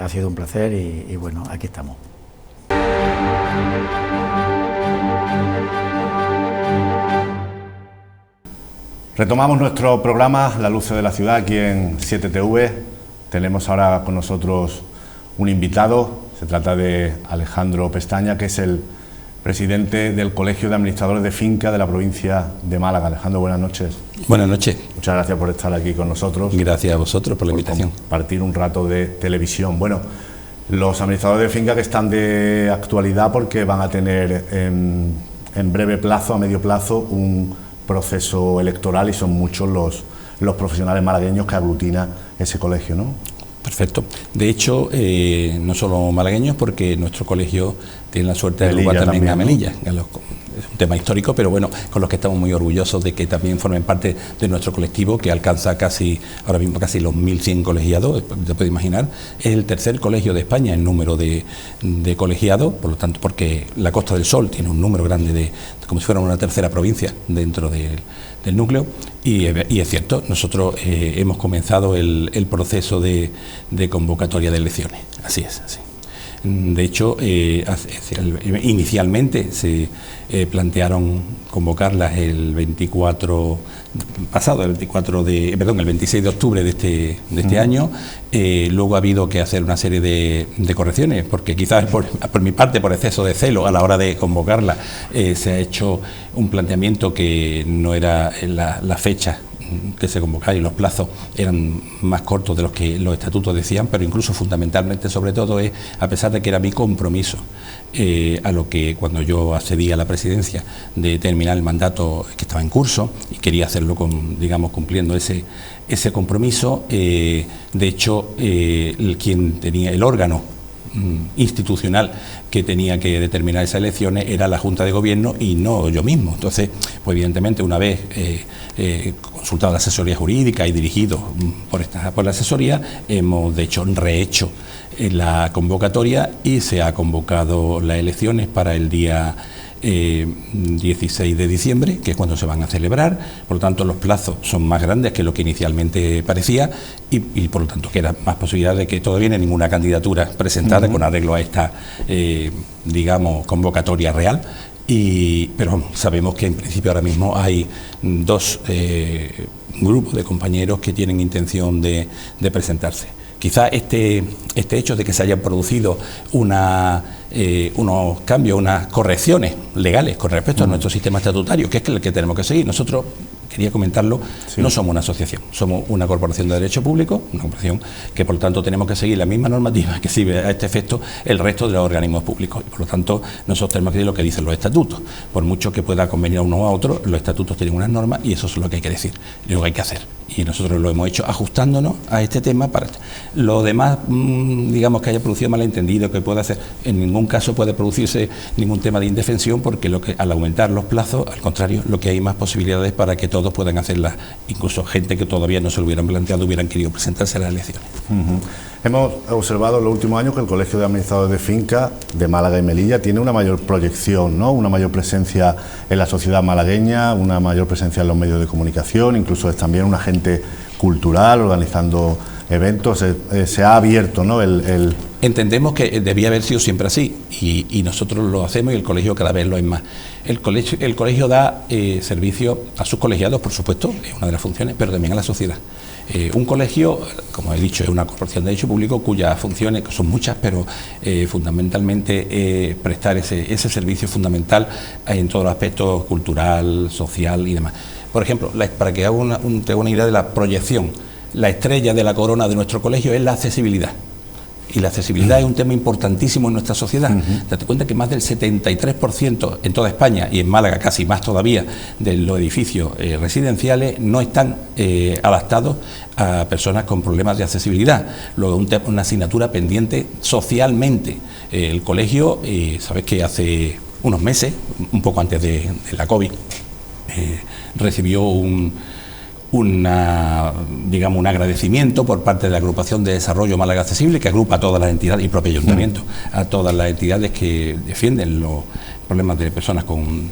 ha sido un placer y bueno, aquí estamos. Retomamos nuestro programa La Luces de la Ciudad aquí en 7TV. Tenemos ahora con nosotros un invitado, se trata de Alejandro Pestaña, que es el presidente del Colegio de Administradores de Finca de la provincia de Málaga. Alejandro, buenas noches. Buenas noches. Muchas gracias por estar aquí con nosotros. Gracias a vosotros por la invitación. Compartir un rato de televisión. Bueno, los administradores de finca que están de actualidad porque van a tener en breve plazo, a medio plazo, un proceso electoral y son muchos los profesionales malagueños que aglutina ese colegio, ¿no? Perfecto. De hecho, no solo malagueños, porque nuestro colegio tiene la suerte de agrupar también a Melilla, ¿no? Es un tema histórico, pero bueno, con los que estamos muy orgullosos de que también formen parte de nuestro colectivo, que alcanza ahora mismo casi los 1.100 colegiados, te puedes imaginar. Es el tercer colegio de España en número de colegiados, por lo tanto, porque la Costa del Sol tiene un número grande como si fuera una tercera provincia dentro del núcleo, y es cierto, nosotros hemos comenzado el proceso de convocatoria de elecciones, así es, así. De hecho, inicialmente se plantearon convocarlas el 26 de octubre de este año. Luego ha habido que hacer una serie de correcciones, porque quizás por mi parte, por exceso de celo a la hora de convocarla, se ha hecho un planteamiento que no era la fecha que se convocaba y los plazos eran más cortos de los que los estatutos decían, pero incluso fundamentalmente, sobre todo, es a pesar de que era mi compromiso a lo que cuando yo accedí a la presidencia de terminar el mandato que estaba en curso y quería hacerlo cumpliendo ese compromiso. De hecho, quien tenía el órgano institucional que tenía que determinar esas elecciones era la Junta de Gobierno y no yo mismo. Entonces, pues evidentemente, una vez consultado la asesoría jurídica y dirigido por la asesoría, hemos de hecho rehecho la convocatoria y se ha convocado las elecciones para el día 16 de diciembre, que es cuando se van a celebrar. Por lo tanto, los plazos son más grandes que lo que inicialmente parecía y por lo tanto queda más posibilidad de que todavía no hay ninguna candidatura presentada con arreglo a esta convocatoria real. Pero sabemos que en principio ahora mismo hay dos grupos de compañeros que tienen intención de presentarse. Quizá este hecho de que se hayan producido unos cambios, unas correcciones legales con respecto a nuestro sistema estatutario, que es el que tenemos que seguir. Nosotros, quería comentarlo, no somos una asociación, somos una corporación de derecho público, una corporación que por lo tanto tenemos que seguir la misma normativa que sirve a este efecto el resto de los organismos públicos. Y por lo tanto, nosotros tenemos que decir lo que dicen los estatutos. Por mucho que pueda convenir a uno o a otro, los estatutos tienen unas normas y eso es lo que hay que decir, lo que hay que hacer. Y nosotros lo hemos hecho ajustándonos a este tema. Para lo demás, que haya producido malentendido, que pueda hacer, en ningún caso puede producirse ningún tema de indefensión, porque al aumentar los plazos, al contrario, lo que hay más posibilidades para que todo todos puedan hacerla, incluso gente que todavía no se lo hubieran planteado, hubieran querido presentarse a las elecciones. Hemos observado en los últimos años que el Colegio de Administradores de Finca de Málaga y Melilla tiene una mayor proyección, ¿no? Una mayor presencia en la sociedad malagueña, una mayor presencia en los medios de comunicación, incluso es también un agente cultural organizando eventos. Se ha abierto, ¿no? Entendemos que debía haber sido siempre así y nosotros lo hacemos y el colegio cada vez lo es más. El colegio da servicio a sus colegiados, por supuesto, es una de las funciones, pero también a la sociedad. Un colegio, como he dicho, es una corporación de derecho público cuyas funciones, que son muchas, pero fundamentalmente prestar ese servicio fundamental en todos los aspectos cultural, social y demás. Por ejemplo, para que haga una idea de la proyección, la estrella de la corona de nuestro colegio es la accesibilidad. Y la accesibilidad es un tema importantísimo en nuestra sociedad. Date cuenta que más del 73% en toda España y en Málaga casi más todavía de los edificios residenciales no están adaptados a personas con problemas de accesibilidad. Luego una asignatura pendiente socialmente. El colegio, sabes que hace unos meses, un poco antes de la COVID, recibió un agradecimiento por parte de la Agrupación de Desarrollo Málaga Accesible, que agrupa a todas las entidades y propio ayuntamiento, a todas las entidades que defienden los problemas de personas con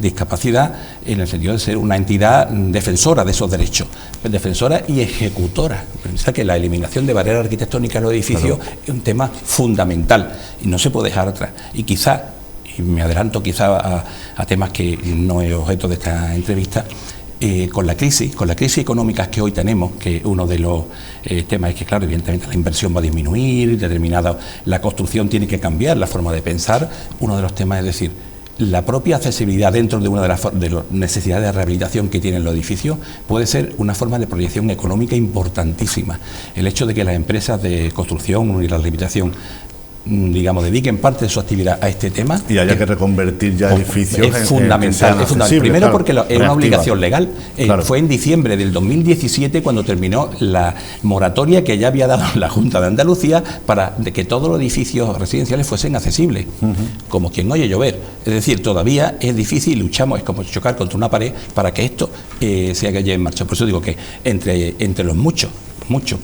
discapacidad, en el sentido de ser una entidad defensora de esos derechos, defensora y ejecutora. Piensa que la eliminación de barreras arquitectónicas en los edificios es un tema fundamental y no se puede dejar atrás. Y quizá, y me adelanto quizá a temas que no es objeto de esta entrevista, con la crisis económica que hoy tenemos, que uno de los temas es que, claro, evidentemente la inversión va a disminuir, la construcción tiene que cambiar la forma de pensar. Uno de los temas es decir, la propia accesibilidad dentro de una de las necesidades de rehabilitación que tienen los edificios puede ser una forma de proyección económica importantísima. El hecho de que las empresas de construcción y la rehabilitación dediquen parte de su actividad a este tema y haya que reconvertir ya edificios es fundamental. Primero, claro, porque es una obligación legal. Fue en diciembre del 2017 cuando terminó la moratoria que ya había dado la Junta de Andalucía para que todos los edificios residenciales fuesen accesibles, como quien oye llover. Es decir, todavía es difícil, luchamos, es como chocar contra una pared para que esto se haga ya en marcha. Por eso digo que entre los muchos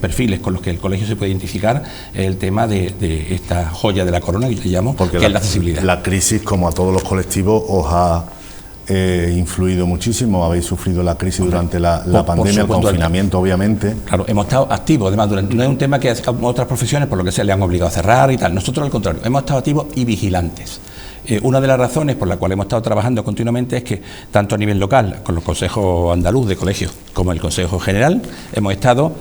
perfiles con los que el colegio se puede identificar el tema de esta joya de la corona que yo le llamo, porque que es la accesibilidad. La crisis, como a todos los colectivos, os ha influido muchísimo. Habéis sufrido la crisis durante la pandemia, el confinamiento, obviamente. Claro, hemos estado activos, además, no es un tema que a otras profesiones por lo que se le han obligado a cerrar y tal. Nosotros, al contrario, hemos estado activos y vigilantes. Una de las razones por la cual hemos estado trabajando continuamente es que, tanto a nivel local, con los consejos andaluz de colegios, como el Consejo General, hemos estado,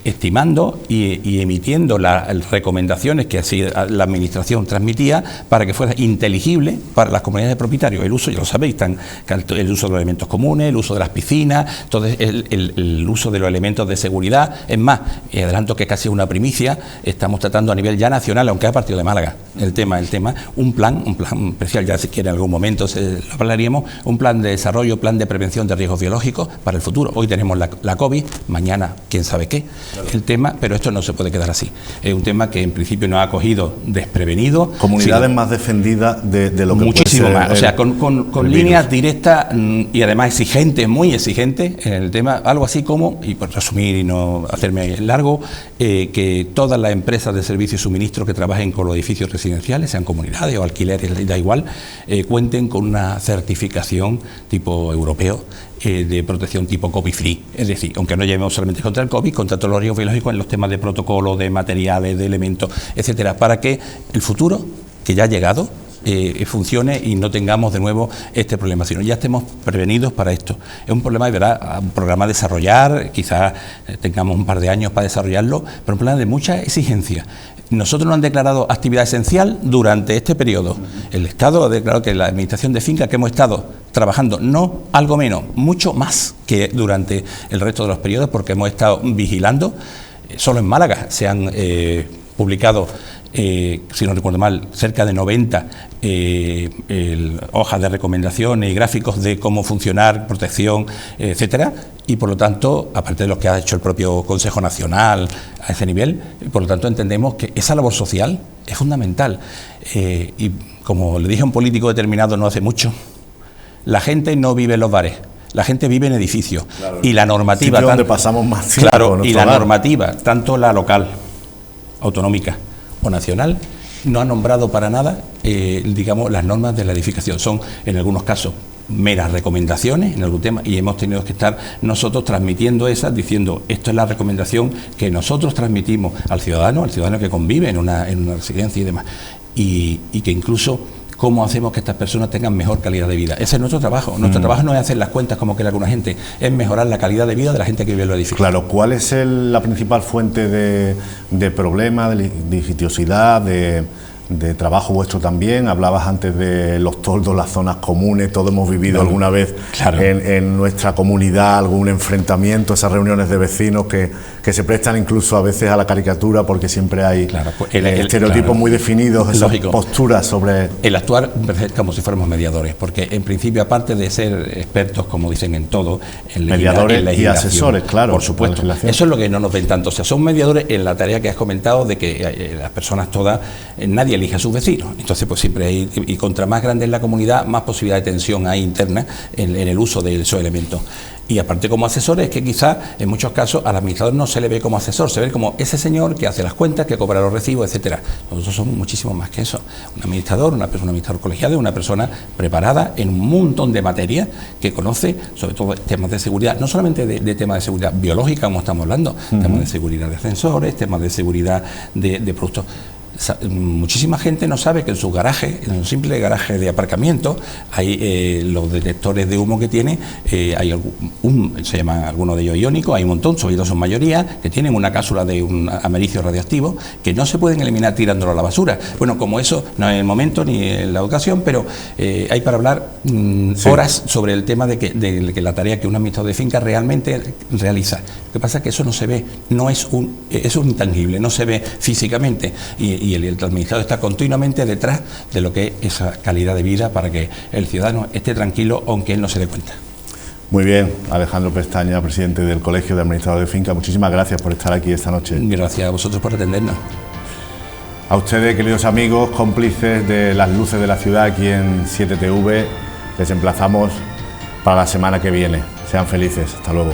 estimando y emitiendo las recomendaciones que así la Administración transmitía para que fuera inteligible para las comunidades de propietarios. El uso, ya lo sabéis, el uso de los elementos comunes, el uso de las piscinas, todo el uso de los elementos de seguridad. Es más, adelanto que casi una primicia, estamos tratando a nivel ya nacional, aunque a partir de Málaga, el tema, un plan especial, ya si quiere en algún momento lo hablaríamos, un plan de desarrollo, plan de prevención de riesgos biológicos para el futuro. Hoy tenemos la COVID, mañana quién sabe qué. Claro. El tema, pero esto no se puede quedar así. Es un tema que en principio nos ha cogido desprevenido. Comunidades más defendidas de lo que muchísimo puede ser más, o sea, con líneas directas y además exigentes, muy exigentes en el tema, algo así como, y por resumir y no hacerme largo, que todas las empresas de servicio y suministro que trabajen con los edificios residenciales, sean comunidades o alquileres, da igual, cuenten con una certificación tipo europeo de protección tipo COVID-free, es decir, aunque no llevemos solamente contra el COVID, contra todos los riesgos biológicos en los temas de protocolo, de materiales, de elementos, etcétera, para que el futuro, que ya ha llegado, funcione y no tengamos de nuevo este problema, sino ya estemos prevenidos para esto. Es un problema, de verdad, un programa a desarrollar, quizás tengamos un par de años para desarrollarlo, pero un problema de mucha exigencia. Nosotros nos han declarado actividad esencial durante este periodo. El Estado ha declarado que la Administración de Finca, que hemos estado trabajando, no algo menos, mucho más que durante el resto de los periodos, porque hemos estado vigilando. Solo en Málaga se han publicado, si no recuerdo mal, cerca de 90 hojas de recomendaciones y gráficos de cómo funcionar, protección, etcétera, y por lo tanto, aparte de lo que ha hecho el propio Consejo Nacional a ese nivel, por lo tanto entendemos que esa labor social es fundamental. Y como le dije a un político determinado no hace mucho, La gente no vive en los bares. La gente vive en edificios. Claro. Y la normativa... Donde pasamos más tiempo. Claro, y la normativa, tanto la local, autonómica o nacional, no ha nombrado para nada, digamos, las normas de la edificación. Son, en algunos casos, meras recomendaciones en algún tema, y hemos tenido que estar nosotros transmitiendo esas, diciendo, esto es la recomendación que nosotros transmitimos al ciudadano que convive en una residencia y demás. Y que incluso... ¿Cómo hacemos que estas personas tengan mejor calidad de vida? Ese es nuestro trabajo. Nuestro trabajo no es hacer las cuentas como quiere alguna gente, es mejorar la calidad de vida de la gente que vive en los edificios. Claro, ¿cuál es la principal fuente de problemas, de litigiosidad, de trabajo vuestro también? Hablabas antes de los toldos, las zonas comunes, todos hemos vivido alguna vez en nuestra comunidad algún enfrentamiento, esas reuniones de vecinos que se prestan incluso a veces a la caricatura porque siempre hay estereotipos muy definidos, esas posturas sobre... El actuar como si fuéramos mediadores, porque en principio, aparte de ser expertos, como dicen en todo, en mediadores y asesores, claro. Por supuesto. Eso es lo que no nos ven tanto. O sea, son mediadores en la tarea que has comentado de que las personas todas, nadie elige a sus vecinos. Entonces, pues siempre hay, y contra más grande es la comunidad, más posibilidad de tensión hay interna en el uso de esos elementos. Y aparte, como asesores, que quizás en muchos casos al administrador no se le ve como asesor, se ve como ese señor que hace las cuentas, que cobra los recibos, etcétera. Nosotros somos muchísimo más que eso. Un administrador, un administrador colegiado, una persona preparada en un montón de materias, que conoce sobre todo temas de seguridad, no solamente de temas de seguridad biológica, como estamos hablando, temas de seguridad de ascensores, temas de seguridad de productos. Muchísima gente no sabe que en sus garajes, en un simple garaje de aparcamiento, hay los detectores de humo que tiene, hay se llaman algunos de ellos iónicos, hay un montón, sobre todo son mayoría, que tienen una cápsula de un americio radioactivo que no se pueden eliminar tirándolo a la basura. Bueno, como eso no es el momento ni en la ocasión, pero hay para hablar horas sobre el tema de que la tarea que un administrador de finca realmente realiza. Lo que pasa es que eso no se ve, no es es un intangible, no se ve físicamente, y el administrador está continuamente detrás de lo que es esa calidad de vida para que el ciudadano esté tranquilo aunque él no se dé cuenta. Muy bien, Alejandro Pestaña, presidente del Colegio de Administradores de Finca, muchísimas gracias por estar aquí esta noche. Gracias a vosotros por atendernos. A ustedes, queridos amigos, cómplices de las luces de la ciudad aquí en 7TV, les emplazamos para la semana que viene. Sean felices, hasta luego.